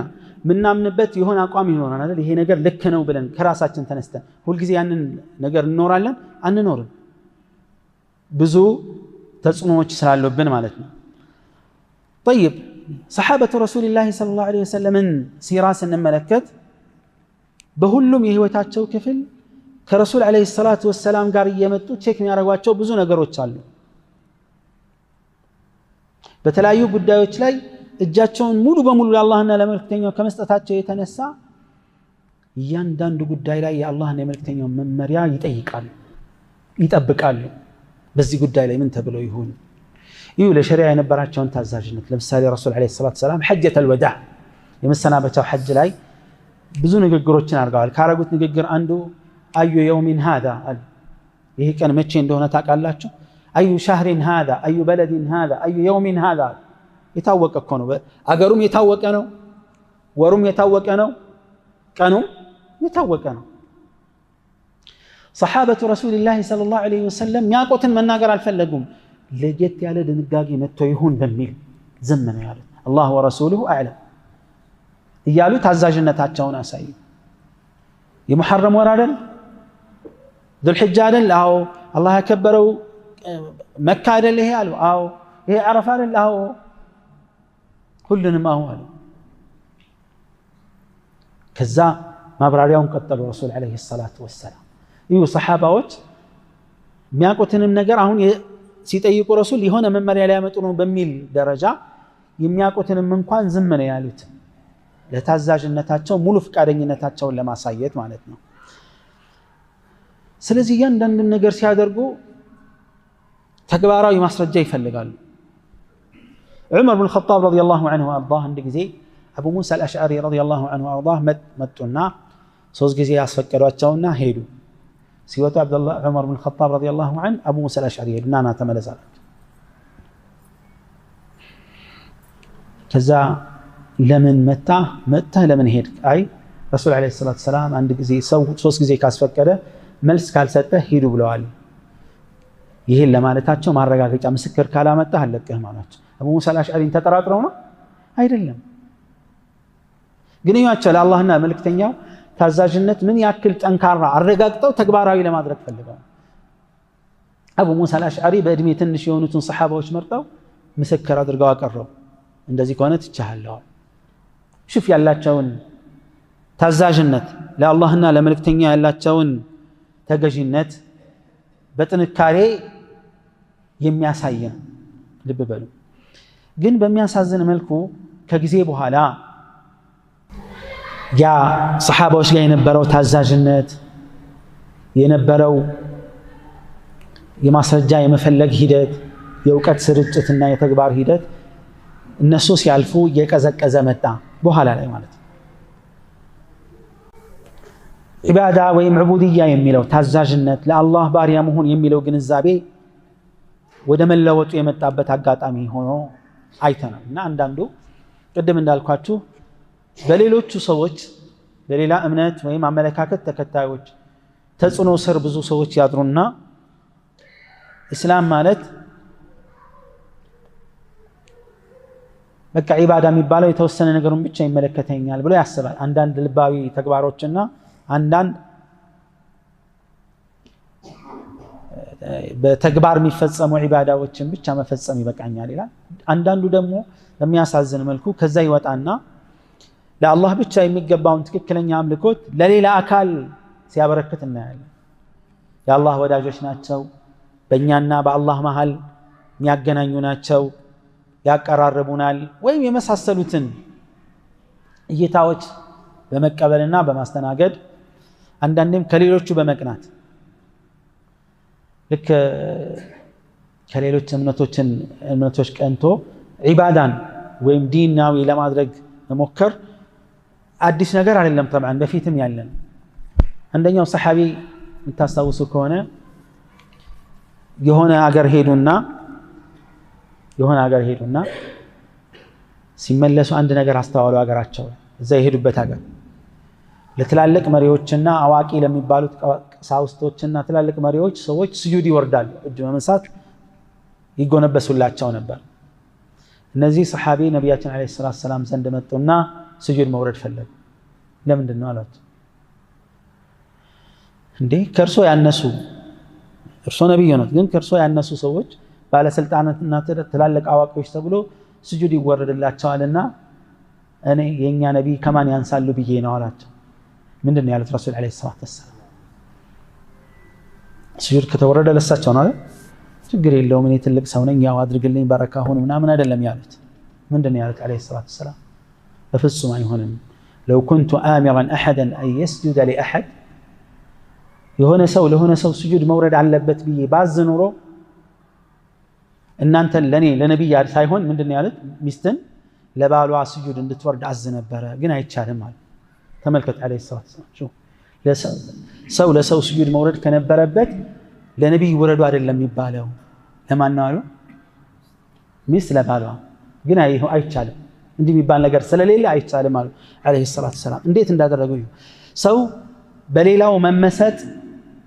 ምናምንበት የሆነ አቋም ይኖራል አይደል? ይሄ ነገር ልክ ነው ብለን ከራሳችን ተነስተን ሁልጊዜ ያንን ነገር እንኖራለን? አንኖርም። ብዙ ተጽዕኖዎች ስላሉብን ማለት ነው። طيب ሰሓበቱ ረሱልላህ ሰለላሁ ዐለይሂ ወሰለም ሲራ ስንመለከት በሁሉም የህይወታቸው ክፍል ከረሱል ዐለይሂ ሰላቱ ወሰላም ጋር እየመጡ ቼክ የሚያደርጓቸው ብዙ ነገሮች አሉ። በተለያዩ ጉዳዮች ላይ እጃቸውን ሙሉ በሙሉ ለአላህና ለመልእክተኛው ከመስጠታቸው የተነሳ እያንዳንዱ ጉዳይ ላይ የአላህና የመልእክተኛው መመሪያ ይጠይቃሉ፣ ይጠብቃሉ። በዚህ ጉዳይ ላይ ምን ተብለው ይሁን ይሁ ለሸሪዓ የነበራቸውን ታዛዥነት። ለምሳሌ ረሱል ዐለይሂ ሰላቱ ወሰላም ሐጀተል ወዳዕ የመሰናበቻው ሐጅ ላይ ብዙ ንግግሮችን አድርገዋል። ካረጉት ንግግር አንዱ አዩ የውሚን ሃዛ አሉ። ይሄ ቀን መቼ እንደሆነ ታውቃላችሁ? አዩ ሻህሪን ሃዛ፣ አዩ በለዲን ሃዛ፣ አዩ የውሚን ሃዛ። የታወቀ እኮ ነው። አገሩም የታወቀ ነው፣ ወሩም የታወቀ ነው፣ ቀኑም የታወቀ ነው። ሰሓበቱ ረሱልላህ ሰለላሁ ዐለይሂ ወሰለም የሚያውቁትን መናገር አልፈለጉም። ለየት ያለ ድንጋጌ መጥቶ ይሁን በሚል ዝም ነው ያሉት። አላህ ወረሱሉሁ አዕለም እያሉ ታዛዥነታቸውን አሳዩ። የሙሐረም ወር አይደል? ዙልሕጃ አይደል? አዎ። አላህ ያከበረው መካ አይደል? ይሄ አሉ። አዎ። ይሄ ዓረፋ አይደል? አዎ። ሁሉንም አዎ አሉ። ከዛ ማብራሪያውን ቀጠሉ ረሱል ዐለይሂ ሰላቱ ወሰላም። ይሁ ሰሓባዎች የሚያውቁትንም ነገር አሁን ሲጠይቁ ረሱል የሆነ መመሪያ ሊያመጡ ነው በሚል ደረጃ የሚያውቁትንም እንኳን ዝም ነው ያሉት፣ ለታዛዥነታቸው ሙሉ ፍቃደኝነታቸውን ለማሳየት ማለት ነው። ስለዚህ እያንዳንዱን ነገር ሲያደርጉ ተግባራዊ ማስረጃ ይፈልጋሉ። ዑመር ብን ኸጣብ ረዲየላሁ ዐንሁ ወአርዳህ አንድ ጊዜ አቡ ሙሳ አልአሽዓሪ ረዲየላሁ ዐንሁ ወአርዳህ መጡና 3 ጊዜ ያስፈቀዷቸውና ሄዱ። ሲወጡ ዑመር ብን ኸጣብ ረዲየላሁ ዐንሁ አቡ ሙሳ አልአሽዓሪ ሄዱና ና ተመለስ አላቸው። ከዛ ለምን መጣህ ለምን ሄድክ? አይ ረሱል ዐለይሂ ሰላቱ ወሰላም አንድ ጊዜ ሰው 3 ጊዜ ካስፈቀደ መልስ ካልሰጠ ሂዱ ብለዋል። ይሄን ለማለታቸው ማረጋገጫ ምስክር ካላመጣህ አለቅህም አላቸው። አቡ ሙሳ አልአሽዓሪን ተጠራጥረው ነው አይደለም። ግን ያቸው ለአላህና መልእክተኛው ታዛዥነት ምን ያክል ጠንካራ አረጋግጠው ተግባራዊ ለማድረግ ፈልገው አቡ ሙሳ አልአሽዓሪ በእድሜ ትንሽ የሆኑትን ሰሓባዎች መርጠው ምስክር አድርገው አቀረቡ። እንደዚህ ከሆነ ትቻለሁ። شوف ያላቸውን ታዛዥነት ለአላህና ለመልእክተኛ ያላቸውን ተገዥነት በጥንካሬ የሚያሳይ ነው። ልብ በሉ። ግን በሚያሳዝን መልኩ ከጊዜ በኋላ ያ ሰሓባዎች ላይ የነበረው ታዛዥነት የነበረው የማስረጃ የመፈለግ ሂደት የእውቀት ስርጭትና የተግባር ሂደት እነሱ ሲያልፉ እየቀዘቀዘ መጣ። በኋላ ላይ ማለት ነው ዒባዳ ወይም ዑቡድያ የሚለው ታዛዥነት ለአላህ ባሪያ መሆን የሚለው ግንዛቤ ወደ መለወጡ የመጣበት አጋጣሚ ሆኖ አይተናል። እና አንዳንዱ ቅድም እንዳልኳችሁ በሌሎቹ ሰዎች በሌላ እምነት ወይም አመለካከት ተከታዮች ተጽዕኖ ስር ብዙ ሰዎች ያድሩና እስላም ማለት በቃ ዒባዳ የሚባለው የተወሰነ ነገሩን ብቻ ይመለከተኛል ብሎ ያስባል። አንዳንድ ልባዊ ተግባሮችና አንዳንድ በተግባር የሚፈጸሙ ዒባዳዎችን ብቻ መፈጸም ይበቃኛል ይላል። አንዳንዱ ደግሞ በሚያሳዝን መልኩ ከዛ ይወጣና ለአላህ ብቻ የሚገባውን ትክክለኛ አምልኮት ለሌላ አካል ሲያበረክት እናያለን። የአላህ ወዳጆች ናቸው፣ በእኛና በአላህ መሃል የሚያገናኙ ናቸው፣ ያቀራርቡናል ወይም የመሳሰሉትን እይታዎች በመቀበልና በማስተናገድ አንዳንዴም ከሌሎቹ በመቅናት ልክ ከሌሎች እምነቶች ቀንቶ ዒባዳን ወይም ዲናዊ ለማድረግ መሞከር አዲስ ነገር አይደለም። طبعا በፊትም ያለን አንደኛው ሰሐቢ የምታስታውሱ ከሆነ የሆነ ሀገር ሄዱና ሲመለሱ አንድ ነገር አስተዋሉ። ሀገራቸው እዛ የሄዱበት ሀገር ለትላልቅ መሪዎችና አዋቂ ለሚባሉት ቀሳውስቶችና ትላልቅ መሪዎች ሰዎች ስጁድ ይወርዳሉ፣ እጅ በመንሳት ይጎነበሱላቸው ነበር። እነዚህ ሰሐቢ ነቢያችን አለይሂ ሰላቱ ሰላም ዘንድ መጡና ስጁድ መውረድ ፈለጉ። ለምንድን ነው አሏቸው። እንዴ ከእርሶ ያነሱ እርሶ ነብይ ነው፣ ግን ከእርሶ ያነሱ ሰዎች ባለስልጣናትና ትላልቅ አዋቂዎች ተብሎ ስጁድ ይወረድላቸዋልና እኔ የኛ ነብይ ከማን ያንሳሉ ብዬ ነው አላቸው። ምንድነው ያሉት ረሱል አለይሂ ሰላቱ ሰላም? ስጁድ ከተወረደ ለሳቸው ነው አይደል? ችግር የለውም እኔ ትልቅ ሰው ነኝ ያው አድርግልኝ በረካ ሁን ምናምን አይደለም ያሉት። ምንድነው ያሉት አለይሂ ሰላቱ ሰላም? በፍጹም አይሆንም። لو كنت آمرا أحدا أن يسجد لأحد የሆነ ሰው ለሆነ ሰው ስጁድ መውረድ አለበት ብዬ ባዝ ኖሮ እናንተ ለነብይ ሳይሆን ምንድነው ያሉት? ሚስትን ለባሏ ስጁድ እንድትወርድ አዝ ነበረ፣ ግን አይቻልም አለ። ተመልከቱ አለይሂ ሰላቱ ሰላም ሰው ለሰው ስጁድ መውረድ ከነበረበት ለነብይ ወረዱ አይደለም የሚባለው። ለማን ነው አሉ? ሚስት ለባሏ። ግን አይቻልም እንዲህ የሚባል ነገር ስለሌለ አይቻልም አሉ አለይሂ ሰላቱ ሰላም። እንዴት እንዳደረጉ ሰው በሌላው መመሰጥ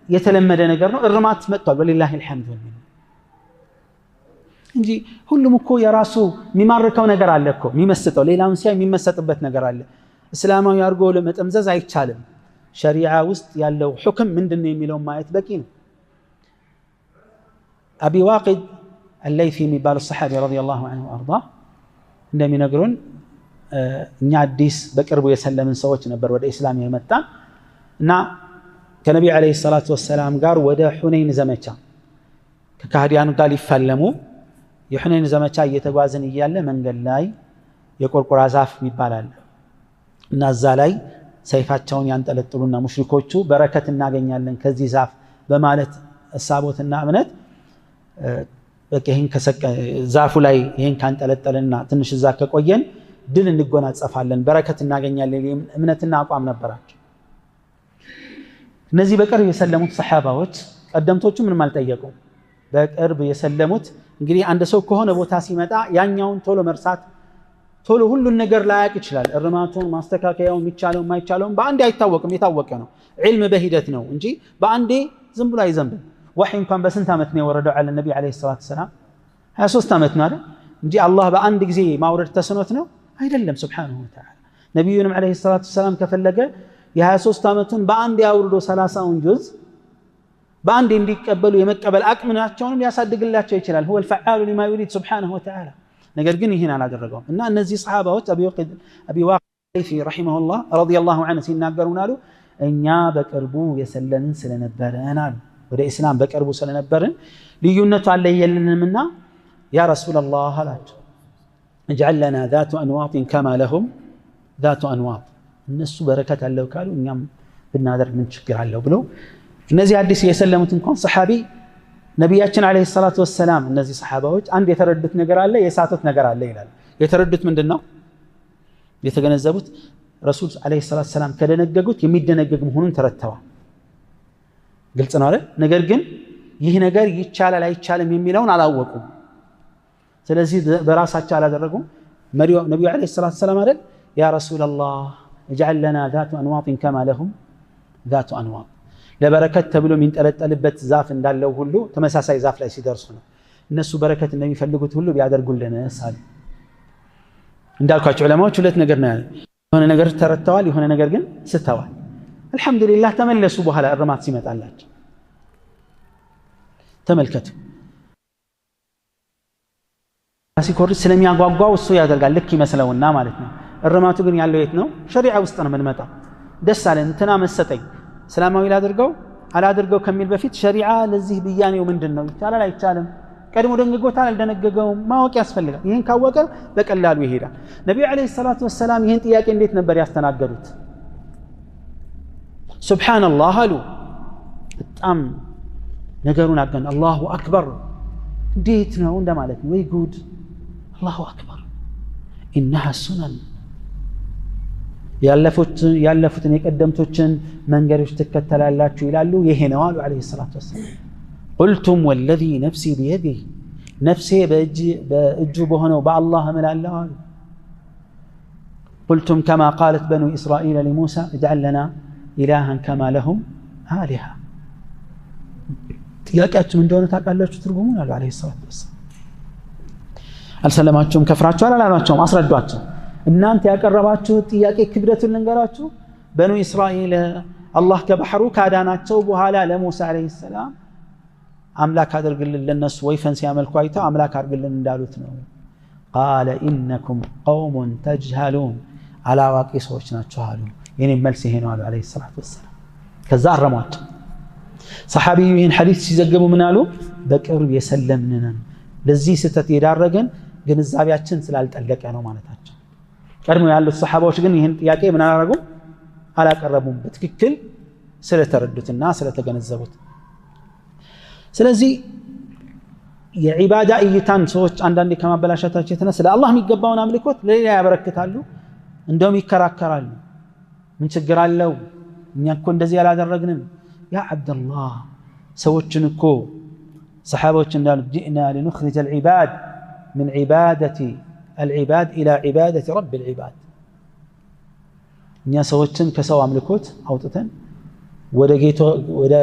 የተለመደ ነገር ነው። እርማት መጥቷል ወሊላሂ الحمد ወልሚን እንጂ ሁሉም እኮ የራሱ የሚማርከው ነገር አለ እኮ የሚመስጠው ሌላውን ሲያይ የሚመሰጥበት ነገር አለ። እስላማዊ አድርጎ ለመጠምዘዝ አይቻልም። ሸሪዓ ውስጥ ያለው ሁክም ምንድነው የሚለው ማየት በቂ ነው። አቢ ዋቂድ አልለይሲ የሚባለው ሰሐቢ ረዲየላሁ ዐንሁ አርዳ እንደሚነግሩን እኛ አዲስ በቅርቡ የሰለምን ሰዎች ነበር ወደ እስላም የመጣን እና ከነብዩ አለይሂ ሰላቱ ወሰላም ጋር ወደ ሁነይን ዘመቻ ከካህዲያን ጋር ሊፋለሙ የሁነይን ዘመቻ እየተጓዝን እያለ መንገድ ላይ የቆርቆራ ዛፍ ይባላል እና እዛ ላይ ሰይፋቸውን ያንጠለጥሉና ሙሽሪኮቹ በረከት እናገኛለን ከዚህ ዛፍ በማለት እሳቦትና እምነት በቀህን ዛፉ ላይ ይሄን ካንጠለጠልና ትንሽ እዛ ከቆየን ድል እንጎናጸፋለን በረከት እናገኛለን እምነትና አቋም ነበራቸው። እነዚህ በቅርብ የሰለሙት ሰሃባዎች ቀደምቶቹ ምንም አልጠየቁም። በቅርብ የሰለሙት እንግዲህ አንድ ሰው ከሆነ ቦታ ሲመጣ ያኛውን ቶሎ መርሳት ቶሎ ሁሉን ነገር ላያቅ ይችላል። እርማቱን ማስተካከያው የሚቻለው የማይቻለው በአንዴ አይታወቅም። የታወቀ ነው ዒልም በሂደት ነው እንጂ በአንዴ ዝም ብሎ አይዘንብም። ወህይ እንኳን በስንት ዓመት ነው የወረደው አለ ነብዩ አለይሂ ሰላቱ ሰላም? 23 ዓመት ነው አይደል እንጂ አላህ በአንድ ጊዜ ማውረድ ተስኖት ነው አይደለም። ሱብሃነሁ ወተዓላ ነብዩንም አለይሂ ሰላቱ ሰላም ከፈለገ የ23 ዓመቱን በአንድ ያውርዶ 30ውን ጁዝ በአንድ እንዲቀበሉ የመቀበል አቅምናቸውንም ያሳድግላቸው ይችላል። هو الفعال لما يريد سبحانه وتعالى። ነገር ግን ይሄን አላደረገውም እና እነዚህ ሰሃባዎች አቢ ዋቂድ ረሂመሁላህ ረዲየላሁ ዐንሁ ሲናገሩን አሉ እኛ በቅርቡ የሰለምን ስለነበረን አሉ ወደ እስላም በቅርቡ ስለነበርን ልዩነቱ አለየልንምና ያ ረሱላህ አላቸው اجعل لنا ذات انواط كما لهم ذات انواط እነሱ በረከት አለው ካሉ እኛም ብናደርግ ምን ችግር አለው ብለው እነዚህ አዲስ የሰለሙት እንኳን ሰሃቢ ነብያችን አለይሂ ሰላቱ ወሰላም እነዚህ ሰሃባዎች አንድ የተረዱት ነገር አለ የሳቱት ነገር አለ ይላል። የተረዱት ምንድነው? የተገነዘቡት ረሱል አለይሂ ሰላቱ ወሰላም ከደነገጉት የሚደነገግ መሆኑን ተረድተዋል። ግልጽ ነው አይደል? ነገር ግን ይህ ነገር ይቻላል አይቻልም የሚለውን አላወቁም። ስለዚህ በራሳቸው አላደረጉም። ነብዩ አለይሂ ሰላቱ ወሰላም አይደል ያ ረሱላህ اجعل لنا ذات انواط كما لهم ذات انواط ለበረከት ተብሎ የሚንጠለጠልበት ዛፍ እንዳለው ሁሉ ተመሳሳይ ዛፍ ላይ ሲደርሱ ነው እነሱ በረከት እንደሚፈልጉት ሁሉ ቢያደርጉልን ሳል እንዳልኳቸው ዑለማዎች ሁለት ነገር ነው ያለው። የሆነ ነገር ተረተዋል፣ የሆነ ነገር ግን ስተዋል። አልহামዱሊላህ ተመለሱ በኋላ እርማት ሲመጣላቸው ተመልከቱ። ሲኮርጅ ስለሚያጓጓው እሱ ያደርጋል ልክ ይመስለውና ማለት ነው። እርማቱ ግን ያለው የት ነው? ሸሪዓ ውስጥ ነው የምንመጣው። ደስ አለን እንትና መሰጠኝ እስላማዊ ላድርገው አላድርገው ከሚል በፊት ሸሪዓ ለዚህ ብያኔው ምንድነው? ይቻላል አይቻልም? ቀድሞ ደንግጎታል አልደነገገውም? ማወቅ ያስፈልጋል። ይሄን ካወቀ በቀላሉ ይሄዳል። ነብዩ አለይሂ ሰላቱ ወሰላም ይሄን ጥያቄ እንዴት ነበር ያስተናገዱት? ሱብሃንአላህ አሉ። በጣም ነገሩን አገን አላሁ አክበር እንዴት ነው እንደማለት ወይ ጉድ አላሁ አክበር ኢነሃ ሱነን ያለፉትን የቀደምቶችን መንገዶች ትከተላላችሁ ይላሉ። ይሄ ነው አሉ አለይሂ ሰላቱ ወሰላም። ቁልቱም ወለዚ ነፍሲ ቢየዲህ ነፍሴ በእጁ በሆነው በአላህ እምላለሁ አሉ። ቁልቱም ከማ ቃለት በኑ እስራኤል ለሙሳ እጅዐል ለና ኢላሃን ከማ ለሁም አሊሃ ጥያቄያችሁ እንደሆነ ታውቃላችሁ ትርጉሙን አሉ አለይሂ ሰላቱ ወሰላም። አልሰለማችሁም ከፍራችኋል አላላቸውም አስረዷቸው። እናንተ ያቀረባችሁት ጥያቄ ክብደቱን ልንገራችሁ። በኑ እስራኤል አላህ ከባህሩ ካዳናቸው በኋላ ለሙሳ አለይሂ ሰላም አምላክ አድርግልን ለነሱ ወይፈን ሲያመልኩ አይተው አምላክ አድርግልን እንዳሉት ነው። ቃለ ኢነኩም ቀውሙን ተጅሃሉን አላዋቂ ሰዎች ናቸው አሉ። የኔ መልስ ይሄ ነው አሉ አለይሂ ሰላቱ ወሰላም። ከዛ አረሟቸው። ሰሐቢዩ ይህን ሐዲስ ሲዘግቡ ምን አሉ? በቅርብ የሰለምንን ለዚህ ስህተት የዳረገን ግንዛቤያችን ስላልጠለቀ ነው ማለታቸው። ቀድሞ ያሉት ሰሐባዎች ግን ይህን ጥያቄ ምን አላረጉም? አላቀረቡም፣ በትክክል ስለተረዱትና ስለተገነዘቡት። ስለዚህ የዒባዳ እይታን ሰዎች አንዳንዴ ከማበላሸታቸው የተነሳ ለአላህ የሚገባውን አምልኮት ለሌላ ያበረክታሉ፣ እንደውም ይከራከራሉ። ምን ችግር አለው? እኛ እኮ እንደዚህ ያላደረግንም። ያ ዓብደላህ ሰዎችን እኮ ሰሓባዎች እንዳሉት ጅእና ሊኑኽሪጀ አልዒባድ ምን ዒባደቲ አልዒባድ ኢላ ዒባደቲ ረቢ አልዒባድ። እኛ ሰዎችን ከሰው አምልኮት አውጥተን ወደ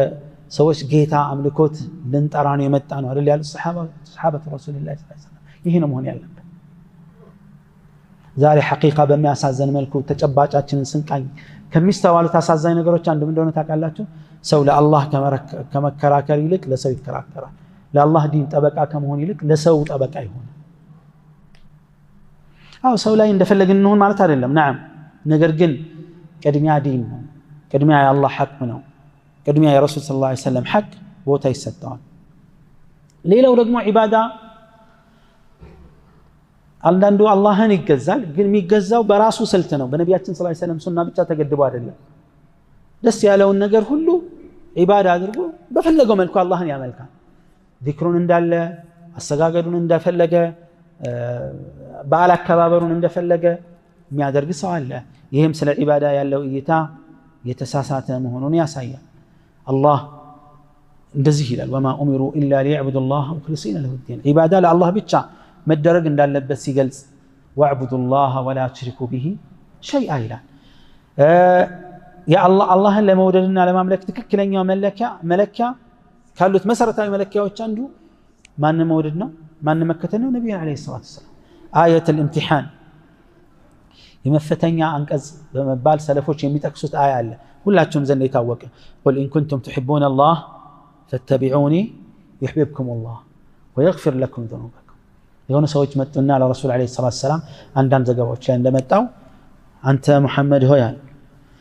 ሰዎች ጌታ አምልኮት ልንጠራ ነው የመጣ ነው አይደል ያሉት ሰሓበቱ ረሱልላህ ሰለላሁ ዐለይሂ ወሰለም። ይሄ ነው መሆን ያለበት። ዛሬ ሐቂቃ በሚያሳዝን መልኩ ተጨባጫችንን ስንቃኝ ከሚስተዋሉት አሳዛኝ ነገሮች አንዱ እንደሆነ ታውቃላችሁ? ሰው ለአላህ ከመከራከር ይልቅ ለሰው ይከራከራል። ለአላህ ዲን ጠበቃ ከመሆን ይልቅ ለሰው ጠበቃ ይሆናል። አው ሰው ላይ እንደፈለግን እንሆን ማለት አይደለም፣ ነዓም። ነገር ግን ቅድሚያ ዲን ነው፣ ቅድሚያ የአላህ ሐቅ ነው፣ ቅድሚያ የረሱል ሰለላሁ ዐለይሂ ወሰለም ሐቅ ቦታ ይሰጠዋል። ሌላው ደግሞ ዒባዳ አንዳንዱ አላህን ይገዛል፣ ግን የሚገዛው በራሱ ስልት ነው። በነቢያችን ሰለላሁ ዐለይሂ ወሰለም ሱና ብቻ ተገድቦ አይደለም። ደስ ያለውን ነገር ሁሉ ዒባዳ አድርጎ በፈለገው መልኩ አላህን ያመልካል። ዚክሩን እንዳለ አሰጋገዱን እንደፈለገ በዓል አከባበሩን እንደፈለገ የሚያደርግ ሰው አለ። ይህም ስለ ዒባዳ ያለው እይታ የተሳሳተ መሆኑን ያሳያል። አላህ እንደዚህ ይላል፣ ወማ ኡሚሩ ኢላ ሊየዕቡዱ ላህ ሙኽሊሲነ ለሁ ዲን። ዒባዳ ለአላህ ብቻ መደረግ እንዳለበት ሲገልጽ ወዕቡዱ ላህ ወላ ትሽሪኩ ቢሂ ሸይአ ይላል። አላህን ለመውደድና ለማምለክ ትክክለኛው መለኪያ ካሉት መሰረታዊ መለኪያዎች አንዱ ማንን መውደድ ነው? ማንን መከተል ነው? ነቢዩን ዓለይሂ ሰላቱ ወሰላም። አየቱል ኢምቲሓን የመፈተኛ አንቀጽ በመባል ሰለፎች የሚጠቅሱት አያ አለ፣ ሁላችሁም ዘንድ የታወቀ ቁል ኢን ኩንቱም ትሕቡነ ላህ ፈተቢዑኒ ዩሕቢብኩም ላህ ወየግፊር ለኩም ዙኑበኩም። የሆኑ ሰዎች መጡና ለረሱል ዓለይሂ ሰላቱ ወሰላም አንዳንድ ዘገባዎች ላይ እንደመጣው አንተ ሙሐመድ ሆይ አሉ፣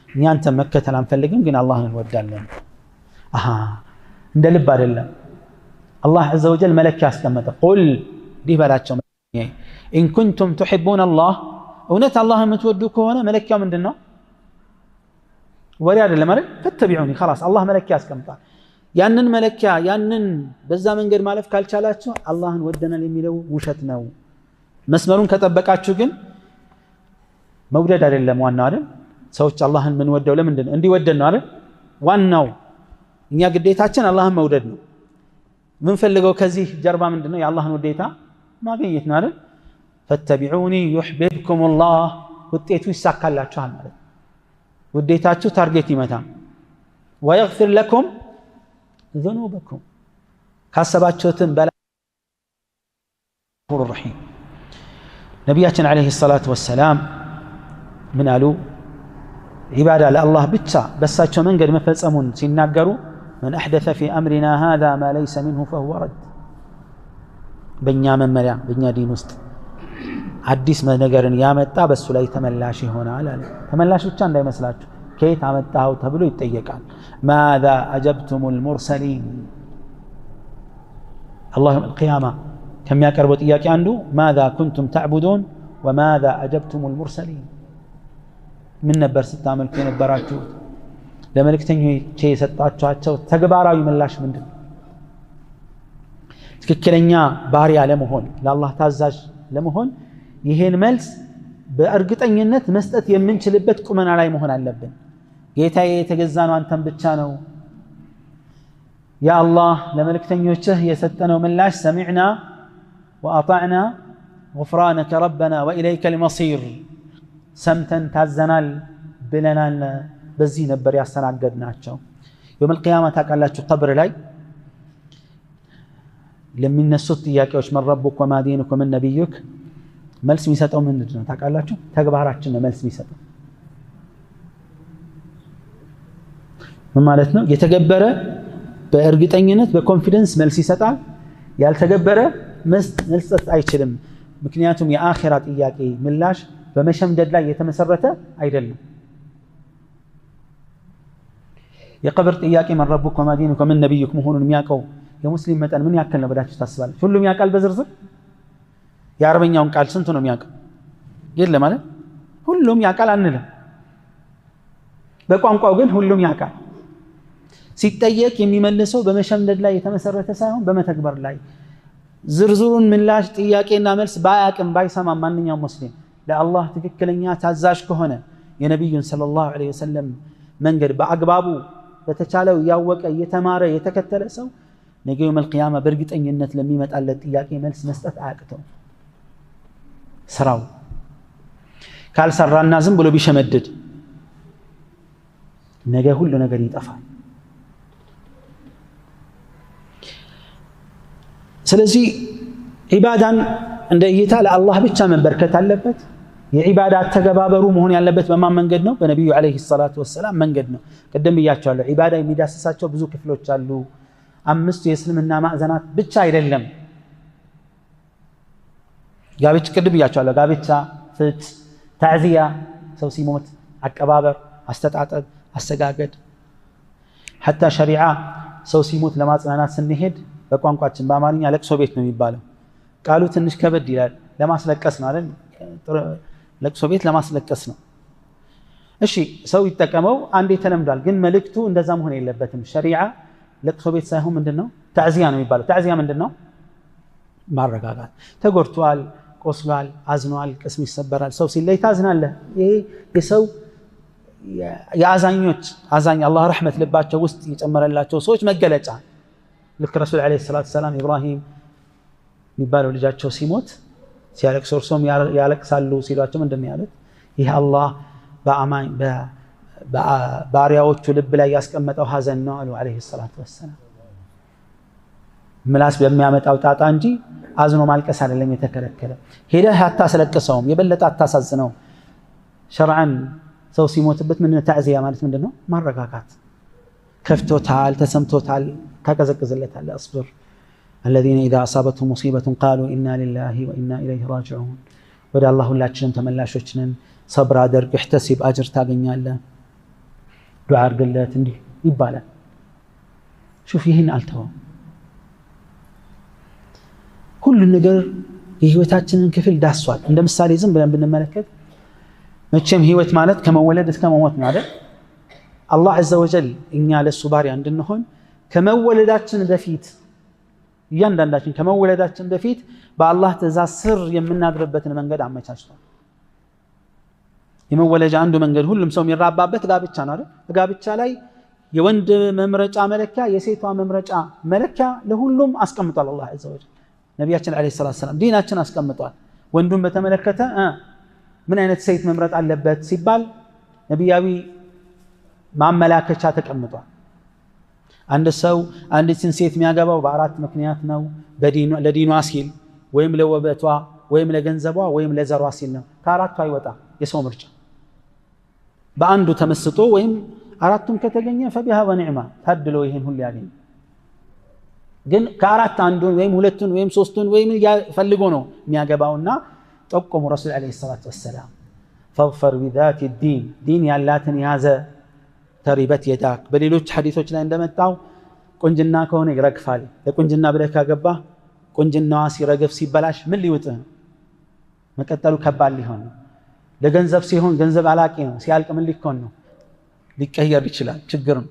እኛ አንተን መከተል አንፈልግም፣ ግን አላህን እንወዳለን። እንደ ልብ አይደለም። አላህ ዐዘ ወጀል መለኪያ አስቀመጠ። ቁል እንዲህ በላቸው ኢን ኩንቱም ትሕቡነ ላህ፣ እውነት አላህን የምትወዱ ከሆነ መለኪያው ምንድን ነው? ወሬ አይደለም አይደል? ፈተቢዑኒ ኸላስ። አላህ መለኪያ አስቀምጧል። ያንን መለኪያ ያንን በዛ መንገድ ማለፍ ካልቻላችሁ አላህን ወደናል የሚለው ውሸት ነው። መስመሩን ከጠበቃችሁ ግን መውደድ አይደለም ዋናው አይደል? ሰዎች አላህን ምን ወደው ለምንድን ነው? እንዲወደድ ነው አይደል? ዋናው እኛ ግዴታችን አላህን መውደድ ነው። ምን ፈልገው ከዚህ ጀርባ ምንድነው? የአላህን ውዴታ ማግኘት ነው አይደል? ፈተቢዑኒ ዩሕቢብኩም ላህ፣ ውጤቱ ይሳካላችኋል ማለት ውዴታችሁ ታርጌት ይመታል። ወየግፊር ለኩም ዙኑበኩም፣ ካሰባችሁትም በላይ ገፉር ረሒም። ነቢያችን ዓለይሂ ሰላቱ ወሰላም ምን አሉ? ዒባዳ ለአላህ ብቻ በሳቸው መንገድ መፈጸሙን ሲናገሩ መን አሕደተ ፊ አምሪና ሃዛ ማ ለይሰ ሚንሁ ፈሁወ ረድ። በእኛ መመሪያ በእኛ ዲን ውስጥ አዲስ ነገርን ያመጣ በሱ ላይ ተመላሽ ይሆናል አለ። ተመላሽ ብቻ እንዳይመስላችሁ ከየት አመጣው ተብሎ ይጠየቃል። ماذا أجبتم المرسلين الله يوم القيامة كم يقربوا ጥያቄ አንዱ ماذا كنتم تعبدون وماذا أجبتم المرسلين ምን ነበር ስታመልኩ የነበራችሁ ለመልእክተኞቼ የሰጣችኋቸው ተግባራዊ ምላሽ ምንድነው? ትክክለኛ ባሪያ ለመሆን ለአላህ ታዛዥ ለመሆን ይሄን መልስ በእርግጠኝነት መስጠት የምንችልበት ቁመና ላይ መሆን አለብን። ጌታዬ የተገዛነው አንተን ብቻ ነው። ያ አላህ ለመልእክተኞችህ የሰጠነው ምላሽ ሰሚዕና ወአጣዕና غفرانك ربنا وإليك المصير ሰምተን ታዘናል ብለናል። በዚህ ነበር ያስተናገድናቸው። يوم القيامة ታውቃላችሁ ቀብር ላይ ለሚነሱት ጥያቄዎች من ربك وما دينك ومن نبيك መልስ የሚሰጠው ምንድነው ታውቃላችሁ? ተግባራችን ነው መልስ የሚሰጠው። ምን ማለት ነው? የተገበረ በእርግጠኝነት በኮንፊደንስ መልስ ይሰጣል። ያልተገበረ መስጠት አይችልም። ምክንያቱም የአኺራ ጥያቄ ምላሽ በመሸምደድ ላይ የተመሰረተ አይደለም። የቀብር ጥያቄ من ربك وما دينك ومن نبيك መሆኑን የሚያውቀው የሙስሊም መጠን ምን ያክል ነው ብላችሁ ታስባላችሁ? ሁሉም ያውቃል በዝርዝር? የአረበኛውን ቃል ስንት ነው የሚያውቀው? የለም ማለት ሁሉም ያውቃል አንልም። በቋንቋው ግን ሁሉም ያውቃል። ሲጠየቅ የሚመልሰው በመሸምደድ ላይ የተመሰረተ ሳይሆን በመተግበር ላይ ዝርዝሩን ምላሽ ጥያቄና መልስ ባያቅም ባይሰማም ማንኛውም ሙስሊም ለአላህ ትክክለኛ ታዛዥ ከሆነ የነብዩን ሰለላሁ ዐለይሂ ወሰለም መንገድ በአግባቡ በተቻለው ያወቀ የተማረ የተከተለ ሰው ነገ የውመል ቂያማ በእርግጠኝነት ለሚመጣለት ጥያቄ መልስ መስጠት አያቅተው። ስራው ካልሰራና ዝም ብሎ ቢሸመድድ ነገ ሁሉ ነገር ይጠፋል። ስለዚህ ዒባዳን እንደ እይታ ለአላህ ብቻ መንበርከት አለበት። የዒባዳ ተገባበሩ መሆን ያለበት በማን መንገድ ነው? በነብዩ አለይሂ ሰላቱ ወሰላም መንገድ ነው። ቀደም ብያቸዋለሁ። ዒባዳ የሚዳስሳቸው ብዙ ክፍሎች አሉ። አምስቱ የእስልምና ማዕዘናት ብቻ አይደለም። ጋብቻ ቅድም ብያቸዋለሁ። ጋብቻ፣ ፍች፣ ታዕዚያ፣ ሰው ሲሞት አቀባበር፣ አስተጣጠብ፣ አሰጋገድ ሐታ ሸሪዓ ሰው ሲሞት ለማጽናናት ስንሄድ በቋንቋችን በአማርኛ ለቅሶ ቤት ነው የሚባለው። ቃሉ ትንሽ ከበድ ይላል። ለማስለቀስ ነው አይደል? ለቅሶ ቤት ለማስለቀስ ነው። እሺ ሰው ይጠቀመው አንዴ ተለምዷል። ግን መልእክቱ እንደዛ መሆን የለበትም። ሸሪዓ ለቅሶ ቤት ሳይሆን ምንድነው? ታዕዚያ ነው የሚባለው። ታዕዚያ ምንድነው? ማረጋጋት። ተጎድቷል፣ ቆስሏል፣ አዝኗል፣ ቅስም ይሰበራል። ሰው ሲለይ ታዝናለህ። ይሄ የሰው የአዛኞች አዛኝ አላህ ረሕመት ልባቸው ውስጥ የጨመረላቸው ሰዎች መገለጫ። ልክ ረሱል ዓለይሂ ሰላቱ ወሰላም ኢብራሂም የሚባለው ልጃቸው ሲሞት ሲያለቅሱ እርሶም ያለቅሳሉ ሲሏቸው ምንድን ነው ያሉት? ይህ አላህ በአማኝ ባሪያዎቹ ልብ ላይ ያስቀመጠው ሀዘን ነው አሉ ዓለይሂ ሰላቱ ወሰላም። ምላስ በሚያመጣው ጣጣ እንጂ አዝኖ ማልቀስ አይደለም የተከለከለ። ሄደህ አታስለቅሰውም፣ የበለጠ አታሳዝነው። ሸርዓን ሰው ሲሞትበት ምን ታዕዚያ ማለት ምንድነው? ማረጋጋት። ከፍቶታል፣ ተሰምቶታል፣ ታቀዘቅዝለታል። አስብር الذين إذا أصابتهم مصيبة قالوا إنا لله وإنا إليه راجعون ወደ አላህ ሁላችንም ተመላሾች ነን። ሰብር አድርግ፣ احتسب አጅር ታገኛለህ፣ ዱዓ አድርግለት እንዲህ ይባላል። ሹፍ ይህን አልተወም። ሁሉ ነገር የህይወታችንን ክፍል ዳሷል። እንደ ምሳሌ ዝም ብለን ብንመለከት መቼም ህይወት ማለት ከመወለድ እስከ መሞት ነው አይደል? አላህ عز وجل እኛ ለሱ ባሪያ እንድንሆን ከመወለዳችን በፊት እያንዳንዳችን ከመወለዳችን በፊት በአላህ ትእዛዝ ስር የምናድርበትን መንገድ አመቻችቷል። የመወለጃ አንዱ መንገድ ሁሉም ሰው የሚራባበት ጋብቻ ነው አይደል? ጋብቻ ላይ የወንድ መምረጫ መለኪያ የሴቷ መምረጫ መለኪያ ለሁሉም አስቀምጧል አላህ عز وجل። ነቢያችን አለይሂ ሰላቱ ሰላም ዲናችን አስቀምጧል። ወንዱን በተመለከተ ምን አይነት ሴት መምረጥ አለበት ሲባል ነቢያዊ ማመላከቻ ተቀምጧል። አንድ ሰው አንዲትን ሴት የሚያገባው በአራት ምክንያት ነው። ለዲኗ ሲል ወይም ለውበቷ ወይም ለገንዘቧ ወይም ለዘሯ ሲል ነው። ከአራቱ አይወጣ የሰው ምርጫ። በአንዱ ተመስጦ ወይም አራቱም ከተገኘ ፈቢሃ ወኒዕማ ታድሎ ይሄን ሁሉ ያገኝ። ግን ከአራት አንዱን ወይም ሁለቱን ወይም ሶስቱን ወይም ፈልጎ ነው የሚያገባውና ጠቆሙ ረሱል ዓለይሂ ሰላቱ ወሰላም ፈግፈር ቢዛቲ ዲን ዲን ያላትን ያዘ ተሪበት የዳክ በሌሎች ሐዲሶች ላይ እንደመጣው ቁንጅና ከሆነ ይረግፋል ለቁንጅና ብለህ ካገባህ ቁንጅናዋ ሲረግፍ ሲበላሽ ምን ሊውጥህ ነው መቀጠሉ ከባድ ሊሆን ነው ለገንዘብ ሲሆን ገንዘብ አላቂ ነው ሲያልቅ ምን ሊሆን ነው ሊቀየር ይችላል ችግር ነው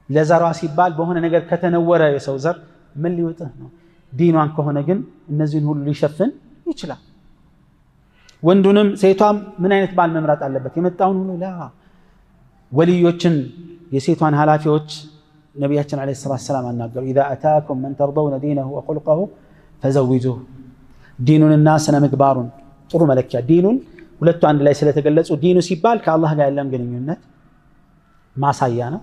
ለዘሯ ሲባል በሆነ ነገር ከተነወረ የሰው ዘር ምን ሊውጥህ ነው ዲኗን ከሆነ ግን እነዚህን ሁሉ ሊሸፍን ይችላል ወንዱንም ሴቷም ምን አይነት ባል መምረጥ አለበት የመጣውን ሁሉ ላ ወልዮችን የሴቷን ሐላፊዎች ነብያችን አለይሂ ሰላም አናገሩ اذا اتاكم من ترضون دينه وخلقه فزوجوه ዲኑንና ስነ ምግባሩን ጥሩ መለኪያ ዲኑን ሁለቱ አንድ ላይ ስለተገለጹ ዲኑ ሲባል ከአላህ ጋር ያለን ግንኙነት ማሳያ ነው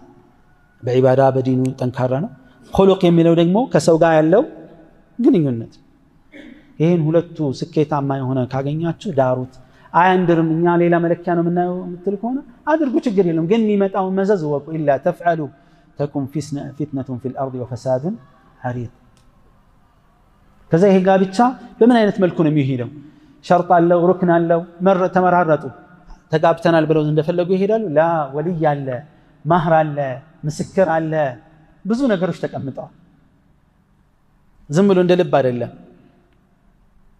በዒባዳ በዲኑ ጠንካራ ነው ኹሉቅ የሚለው ደግሞ ከሰው ጋር ያለው ግንኙነት ይሄን ሁለቱ ስኬታማ የሆነ ካገኛችሁ ዳሩት አያንድርም እኛ ሌላ መለኪያ ነው የምናየው የምትል ከሆነ አድርጉ ችግር የለም ግን የሚመጣው መዘዝ ወቁ ኢላ ተፍዐሉ ተኩን ፊትነቱን ፊል አርድ ወፈሳዱን ዐሪድ ከዛ ይሄ ጋብቻ በምን አይነት መልኩ ነው የሚሄደው ሸርጥ አለው ሩክን አለው ተመራረጡ ተጋብተናል ብለው እንደፈለጉ ይሄዳሉ ላ ወልይ አለ ማህር አለ ምስክር አለ ብዙ ነገሮች ተቀምጠዋል ዝም ብሎ እንደልብ አይደለም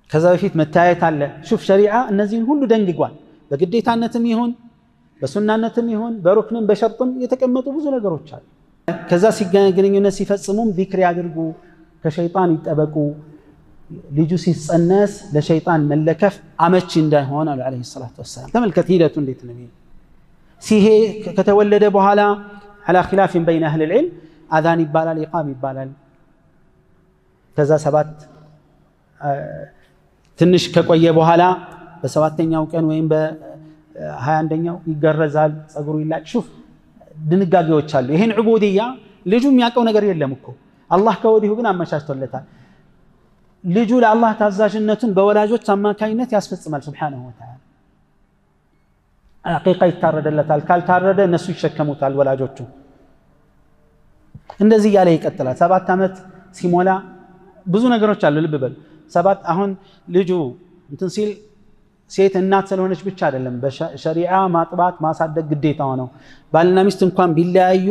ከዛ በፊት መታየት አለ ሹፍ ሸሪዓ እነዚህን ሁሉ ደንግጓል በግዴታነትም ይሁን በሱናነትም ይሁን በሩክንም በሸርጥም የተቀመጡ ብዙ ነገሮች አሉ ከዛ ሲገናኙነት ሲፈጽሙም ዚክር ያድርጉ ከሸይጣን ይጠበቁ ልጁ ሲጸነስ ለሸይጣን መለከፍ አመቺ እንዳይሆን አለይሂ ሰላቱ ወሰለም ተመልከት ሂደቱ እንዴት ነው ሲሄ ከተወለደ በኋላ على خلاف بين اهل العلم اذان ይባላል ኢቃም ይባላል ከዛ ሰባት ትንሽ ከቆየ በኋላ በሰባተኛው ቀን ወይም በ21ኛው ይገረዛል ጸጉሩ ይላጭ ሹፍ ድንጋጌዎች አሉ ይሄን ዑቡዲያ ልጁ የሚያውቀው ነገር የለም እኮ አላህ ከወዲሁ ግን አመቻችቶለታል ልጁ ለአላህ ታዛዥነቱን በወላጆች አማካኝነት ያስፈጽማል ሱብሃነሁ ወተዓላ አቂቃ ይታረደለታል ካልታረደ እነሱ ይሸከሙታል ወላጆቹ እንደዚህ ያለ ይቀጥላል 7 አመት ሲሞላ ብዙ ነገሮች አሉ ልብ በል 7 አሁን ልጁ እንትን ሲል ሴት እናት ስለሆነች ብቻ አይደለም በሸሪዓ ማጥባት ማሳደግ ግዴታው ነው ባልና ሚስት እንኳን ቢለያዩ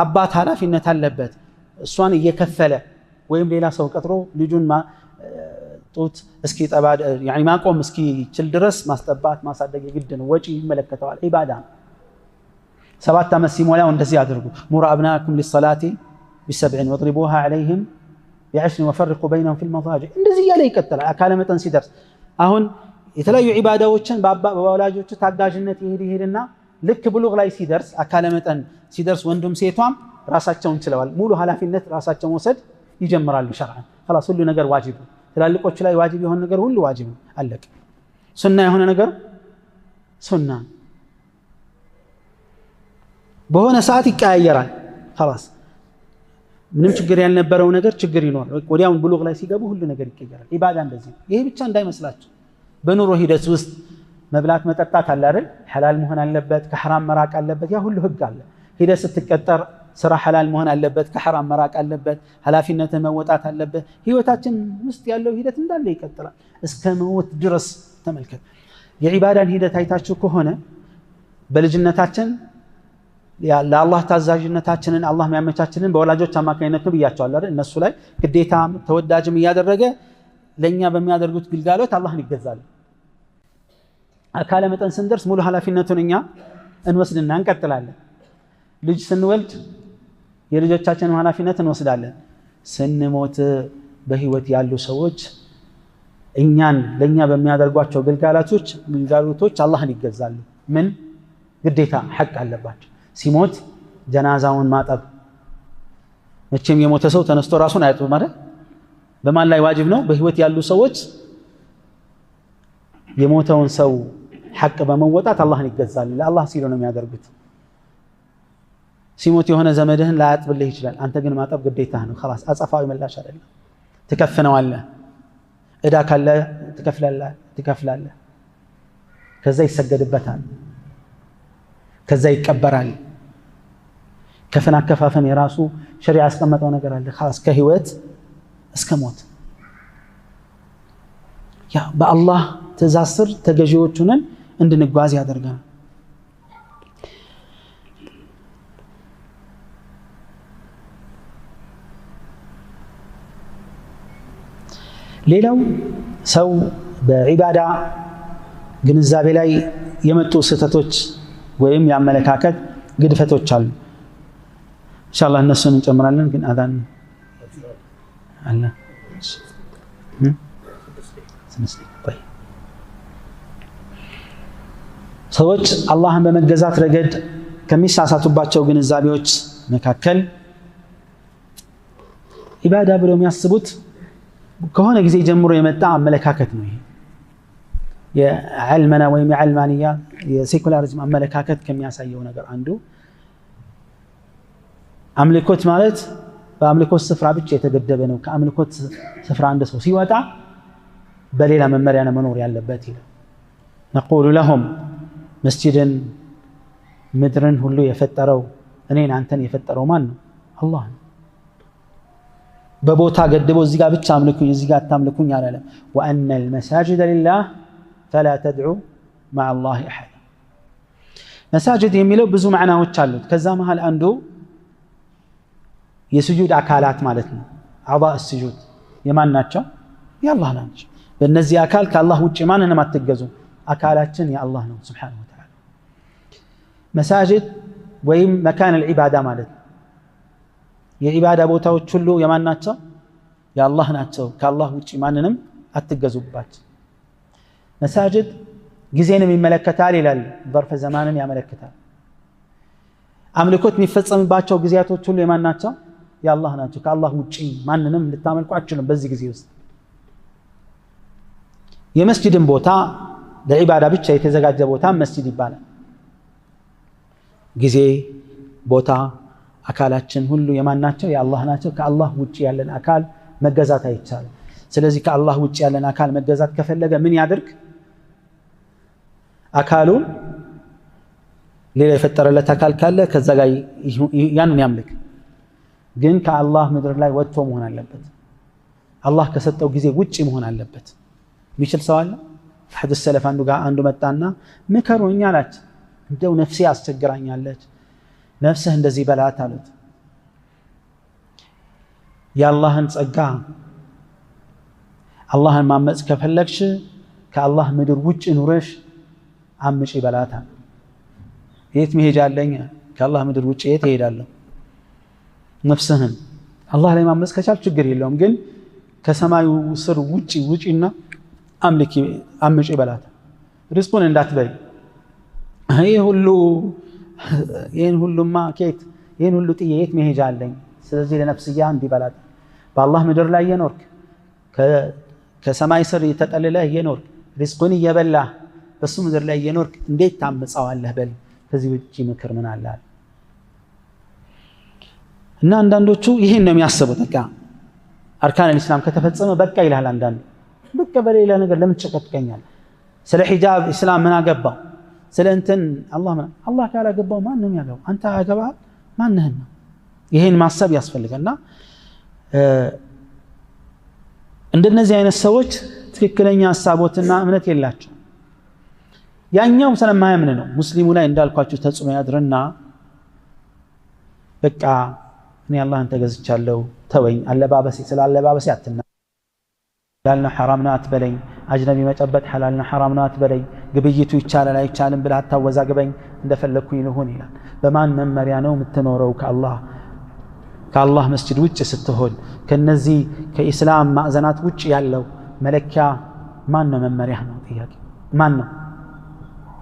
አባት ኃላፊነት አለበት እሷን እየከፈለ ወይም ሌላ ሰው ቀጥሮ ልጁን ጡት እስኪ ጠባ يعني ማቆም እስኪ ችል ድረስ ማስጠባት ማሳደግ ግድ ነው ወጪ ይመለከተዋል ኢባዳ 7 አመት ሲሞላው እንደዚህ አድርጉ ሙራ አብናኩም ለሰላቲ ب7 وضربوها عليهم ب10 وفرقوا بينهم في المضاجع እንደዚህ ያለ ይቀጥላል አካለ መጠን ሲደርስ አሁን የተለያዩ ኢባዳዎችን በወላጆቹ ታጋዥነት ይሄድና ልክ ብሉግ ላይ ሲደርስ አካለ መጠን ሲደርስ ወንዱም ሴቷም ራሳቸውን ችለዋል ሙሉ ኃላፊነት ራሳቸው ወሰድ ይጀምራሉ ሸርዓን خلاص ሁሉ ነገር ዋጅብ ትላልቆች ላይ ዋጅብ የሆነ ነገር ሁሉ ዋጅብ አለቀ ሱና የሆነ ነገር ሱና በሆነ ሰዓት ይቀያየራል خلاص ምንም ችግር ያልነበረው ነገር ችግር ይኖር ወዲያው ብሉግ ላይ ሲገቡ ሁሉ ነገር ይቀየራል ኢባዳ እንደዚህ ይሄ ብቻ እንዳይመስላችሁ በኑሮ ሂደት ውስጥ መብላት መጠጣት አለ አይደል ሐላል መሆን አለበት ከሐራም መራቅ አለበት ያ ሁሉ ህግ አለ ሂደት ስትቀጠር ስራ ሐላል መሆን አለበት ከሐራም መራቅ አለበት ኃላፊነትን መወጣት አለበት ህይወታችን ውስጥ ያለው ሂደት እንዳለ ይቀጥላል እስከ ሞት ድረስ ተመልከት የኢባዳን ሂደት አይታችሁ ከሆነ በልጅነታችን ለአላህ ታዛዥነታችንን አላህ የሚያመቻችንን በወላጆች አማካኝነት ነው ብያቸዋለሁ አይደል እነሱ ላይ ግዴታ ተወዳጅም ያደረገ ለኛ በሚያደርጉት ግልጋሎት አላህን ይገዛል አካለ መጠን ስንደርስ ሙሉ ኃላፊነቱን እኛ እንወስድና እንቀጥላለን ልጅ ስንወልድ የልጆቻችንን ኃላፊነት እንወስዳለን ስንሞት በህይወት ያሉ ሰዎች እኛን ለኛ በሚያደርጓቸው ግልጋሎቶች አላህን ይገዛሉ ምን ግዴታ ሐቅ አለባቸው ሲሞት ጀናዛውን ማጠብ መቼም የሞተ ሰው ተነስቶ ራሱን አያጥብም ማለት በማን ላይ ዋጅብ ነው በህይወት ያሉ ሰዎች የሞተውን ሰው ሐቅ በመወጣት አላህን ይገዛሉ ለአላህ ሲሉ ነው የሚያደርጉት ሲሞት የሆነ ዘመድህን ላያጥብልህ ይችላል አንተ ግን ማጠብ ግዴታ ነው خلاص አጸፋዊ ምላሽ አይደለም ትከፍነዋለህ እዳ ካለ ትከፍላለህ ከዛ ይሰገድበታል ከዛ ይቀበራል ከፈና ከፋፈን የራሱ ሸሪዓ ያስቀመጠው ነገር አለ خلاص ከህይወት እስከ ሞት ያ በአላህ ትእዛዝ ስር ተገዢዎች ሆነን እንድንጓዝ ያደርጋል ሌላው ሰው በዒባዳ ግንዛቤ ላይ የመጡ ስህተቶች ወይም ያመለካከት ግድፈቶች አሉ ኢንሻአላህ እነሱን እንጨምራለን ግን አዛን አለ ሰዎች አላህን በመገዛት ረገድ ከሚሳሳቱባቸው ግንዛቤዎች መካከል ኢባዳ ብለው የሚያስቡት ከሆነ ጊዜ ጀምሮ የመጣ አመለካከት ነው የዕልመና ወይም የዕልማንያ የሴኩላሪዝም አመለካከት ከሚያሳየው ነገር አንዱ አምልኮት ማለት በአምልኮት ስፍራ ብቻ የተገደበ ነው ከአምልኮት ስፍራ አንድ ሰው ሲወጣ በሌላ መመሪያ ነው መኖር ያለበት ይላል نقول لهم መስጂድን ምድርን ሁሉ የፈጠረው እኔን አንተን የፈጠረው ማን ነው አላህ ነው በቦታ ገድቦ እዚህ ጋር ብቻ አምልኩኝ እዚህ ጋር አታምልኩኝ አላለም وان المساجد لله فلا تدعوا مع الله احد مساجد የሚለው ብዙ ማዕናዎች አሉት ከዛ መሃል አንዱ የስጁድ አካላት ማለት ነው አዕضاء السجود የማን ናቸው የአላህ ናቸው በእነዚህ አካል ከአላህ ውጪ ማንንም አትገዙ አካላችን የአላህ ነው Subhanahu Wa Ta'ala مساجد ወይም مكان العباده ማለት የኢባዳ ቦታዎች ሁሉ የማን ናቸው የአላህ ናቸው ከአላህ ውጪ ማንንም አትገዙባቸው مساجد ጊዜንም ይመለከታል ይላል ظرف ዘማንን ያመለክታል አምልኮት የሚፈጸምባቸው ጊዜያቶች ሁሉ የማን ናቸው የአላህ ናቸው ከአላህ ውጪ ማንንም ልታመልኩ አትችሉም በዚህ ጊዜ ውስጥ የመስጂድን ቦታ ለኢባዳ ብቻ የተዘጋጀ ቦታ መስጂድ ይባላል ጊዜ ቦታ አካላችን ሁሉ የማን ናቸው የአላህ ናቸው ከአላህ ውጪ ያለን አካል መገዛት አይቻልም ስለዚህ ከአላህ ውጪ ያለን አካል መገዛት ከፈለገ ምን ያድርግ አካሉን ሌላ የፈጠረለት አካል ካለ ከዛ ጋር ያንን ያምልክ ግን ከአላህ ምድር ላይ ወጥቶ መሆን አለበት አላህ ከሰጠው ጊዜ ውጪ መሆን አለበት ሚችል ሰው አለ አሐድ السلف አንዱ መጣና ምከሩኝ አላቸው እንደው ነፍሴ አስቸግራኛለች ነፍስህ እንደዚህ በላት አሉት የአላህን ጸጋ አላህን ማመጽ ከፈለግሽ ከአላህ ምድር ውጪ ኑረሽ አምጪ በላት የት መሄጃ አለኝ ከአላህ ምድር ውጪ የት እሄዳለሁ ነፍስህን አላህ ላይ ማመጽ ከቻልክ ችግር የለውም ግን ከሰማዩ ስር ውጪና አምጪ በላት ሪስኩን እንዳትበይ ይሄን ሁሉማ ከየት ይሄን ሁሉ ጥየት መሄጃ አለኝ ስለዚህ ለነፍስያ እንዲበላት በአላህ ምድር ላይ የኖርክ ከሰማይ ስር የተጠለለ የኖርክ ሪስኩን እየበላ በሱ ምድር ላይ የኖርክ እንዴት ታመጻዋለህ በል ከዚህ ውጪ ምክር ምን አለ እና አንዳንዶቹ ይሄን ነው የሚያስቡት በቃ አርካን الاسلام ከተፈጸመ በቃ ይላል አንዳንዱ በቃ በሌላ ነገር ለምን ተጨቀጥቀኛል ስለ ሒጃብ እስላም ምን አገባው ስለ እንትን አላህ ካላ ገባው ማንንም ያገባው አንተ አገባህ ማንህን ነው ይሄን ማሰብ ያስፈልጋልና እንደነዚህ አይነት ሰዎች ትክክለኛ ሐሳቦትና እምነት የላቸው ያኛው ስለማያምን ነው ሙስሊሙ ላይ እንዳልኳችሁ ተጽዕኖ ያድርና በቃ እኔ አላህን ተገዝቻለሁ ተወኝ አለባበሴ ስላለባበሴ አትና ሐላልና ሐራምና አትበለኝ አጅነቢ መጨበጥ ሐላልና ሐራምና አትበለኝ ግብይቱ ይቻላል አይቻልም ብላ አታወዛግበኝ እንደፈለኩኝ ልሁን ይላል በማን መመሪያ ነው የምትኖረው ከአላህ መስጂድ ውጭ ስትሆን ከነዚህ ከኢስላም ማዕዘናት ውጭ ያለው መለኪያ ማን ነው መመሪያ ነው ጥያቄ ማን ነው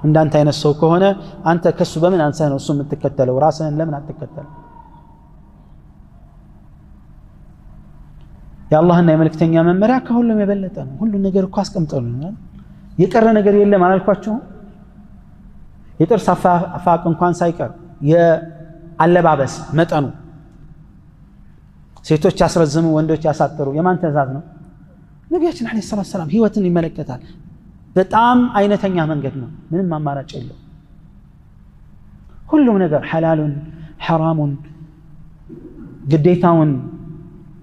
እንዳንተ አይነት ሰው ከሆነ አንተ ከሱ በምን አንሰህ ነው እሱ የምትከተለው ራስህን ለምን አትከተለው የአላህና የመልእክተኛ መመሪያ ከሁሉም የበለጠ ነው ሁሉ ነገር እኮ አስቀምጠውልናል የቀረ ነገር የለም አላልኳችሁ የጥርስ አፋቅ እንኳን ሳይቀር የአለባበስ መጠኑ ሴቶች ያስረዝሙ ወንዶች ያሳጥሩ የማን ትእዛዝ ነው ነብያችን አለይሂ ሰላም ህይወትን ይመለከታል በጣም አይነተኛ መንገድ ነው ምንም አማራጭ የለው ሁሉም ነገር ሐላሉን ሐራሙን ግዴታውን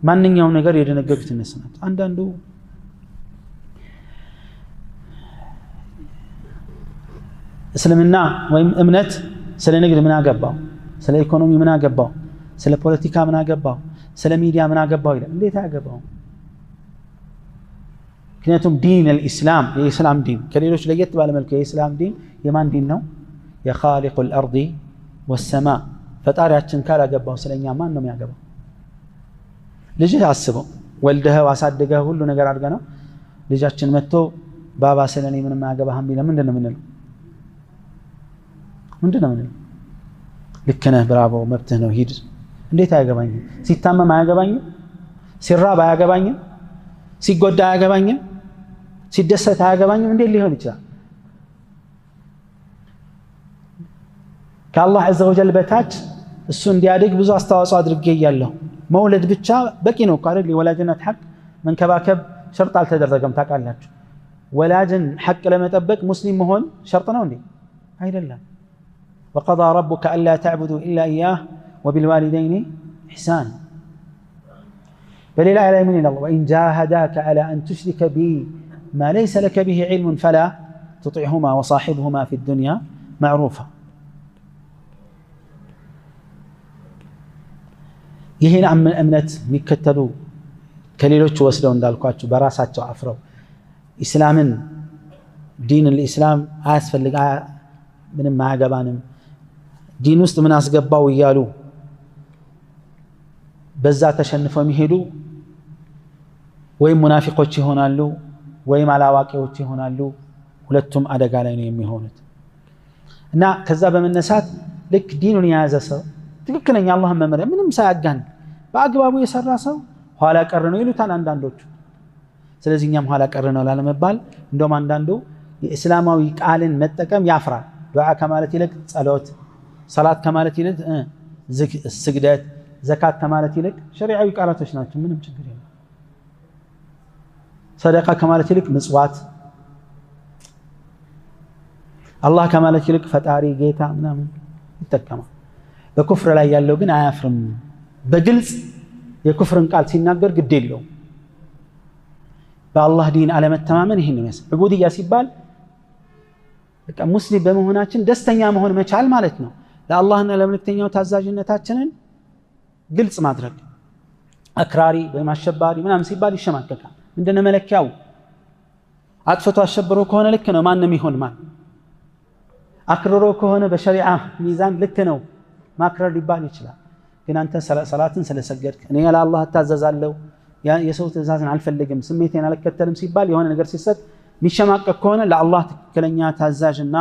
ማንኛው ነገር የደነገጉት እነሱ ናቸው አንዳንዱ እስልምና ወይም እምነት ስለ ንግድ ምን አገባው? ስለ ኢኮኖሚ ምን አገባው? ስለ ፖለቲካ ምን አገባው? ስለ ሚዲያ ምን አገባው ይላል። እንዴት አያገባው? ምክንያቱም ዲን الاسلام የኢስላም ዲን ከሌሎች ለየት ባለ መልኩ የኢስላም ዲን የማን ዲን ነው? የኻሊቁ الارض والسماء ፈጣሪያችን ካላገባው ስለኛ ማን ነው የሚያገባው? ልጅህ አስበው ወልደህ አሳድገህ ሁሉ ነገር አድርገህ ነው ልጃችን መጥቶ ባባ ስለኔ ምንም አያገባህም ቢለ ምንድነው የምንለው? ልክ ነህ ብራቮ መብትህ ነው ሂድ። እንዴት አያገባኝም? ሲታመም አያገባኝም? ሲራብ አያገባኝም? ሲጎዳ አያገባኝም? ሲደሰት አያገባኝም? እንዴት ሊሆን ይችላል? ከአላህ عز وجل በታች እሱ እንዲያድግ ብዙ አስተዋጽኦ አድርጌያለሁ። መውለድ ብቻ በቂ ነው እኮ አይደል? የወላጅነት ሐቅ መንከባከብ ሸርጥ አልተደረገም ታውቃላችሁ። ወላጅን ሐቅ ለመጠበቅ ሙስሊም መሆን ሸርጥ ነው እንዴ? አይደለም። وقضى ربك ألا تعبدوا إلا إياه وبالوالدين إحسانا. بل لا إله إلا الله وإن جاهداك على أن تشرك بي ما ليس لك به علم فلا تطعهما وصاحبهما في الدنيا معروفا. ይሄን እምነት የሚከተሉ ከሌሎች ወስደው እንዳልኳችሁ በራሳቸው አፍረው ኢስላምን ዲን الاسلام አያስፈልግ ምንም አያገባንም ዲን ውስጥ ምን አስገባው እያሉ በዛ ተሸንፈው የሚሄዱ ወይም ሙናፊቆች ይሆናሉ ወይም አላዋቂዎች ይሆናሉ። ሁለቱም አደጋ ላይ ነው የሚሆኑት። እና ከዛ በመነሳት ልክ ዲኑን የያዘ ሰው ትክክለኛ አላህን መመሪያ ምንም ሳያጋን በአግባቡ የሰራ ሰው ኋላ ቀር ነው ይሉታል አንዳንዶቹ። ስለዚህ እኛም ኋላ ቀር ነው ላለመባል እንደውም አንዳንዱ የእስላማዊ ቃልን መጠቀም ያፍራል። ዱዓ ከማለት ይልቅ ጸሎት፣ ሰላት ከማለት ይልቅ ስግደት፣ ዘካት ከማለት ይልቅ ሸሪዓዊ ቃላቶች ናቸው። ምንም ችግር የለም። ሰደቃ ከማለት ይልቅ ምጽዋት፣ አላህ ከማለት ይልቅ ፈጣሪ ጌታ ምናምን ይጠቀማል። በኩፍር ላይ ያለው ግን አያፍርም። በግልጽ የኩፍርን ቃል ሲናገር ግድ የለውም። በአላህ ዲን አለመተማመን ይሄን ነው ያሰ ዑቡድያ ሲባል በቃ ሙስሊም በመሆናችን ደስተኛ መሆን መቻል ማለት ነው። ለአላህና ለመልእክተኛው ታዛዥነታችንን ግልጽ ማድረግ። አክራሪ ወይም አሸባሪ ምናምን ሲባል ይሸማቀቃል። ምንድነው መለኪያው? አጥፍቶ አሸብሮ ከሆነ ልክ ነው ማንም ይሆን ማን። አክርሮ ከሆነ በሸሪዓ ሚዛን ልክ ነው ማክረር ሊባል ይችላል። ግን አንተ ሰላትን ስለሰገድክ እኔ ለአላህ እታዘዛለሁ የሰው ትእዛዝን አልፈልግም ስሜቴን አልከተልም ሲባል የሆነ ነገር ሲሰጥ ሚሸማቀቅ ከሆነ ለአላህ ትክክለኛ ታዛዥና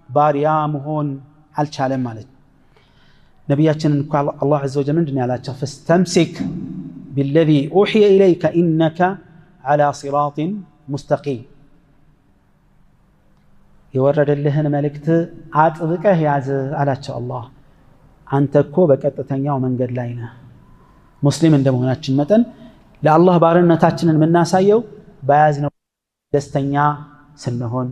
ባሪያ መሆን አልቻለም ማለት ነው። ነቢያችንን እኮ አላህ عز وجل ምንድን ያላቸው? فاستمسك بالذي أوحي إليك إنك على صراط مستقيم። የወረደልህን መልእክት አጥብቀህ ያዝ አላቸው አላህ። አንተ እኮ በቀጥተኛው መንገድ ላይ ነህ። ሙስሊም እንደመሆናችን መጠን ለአላህ ባርነታችንን የምናሳየው በያዝነው ደስተኛ ስንሆን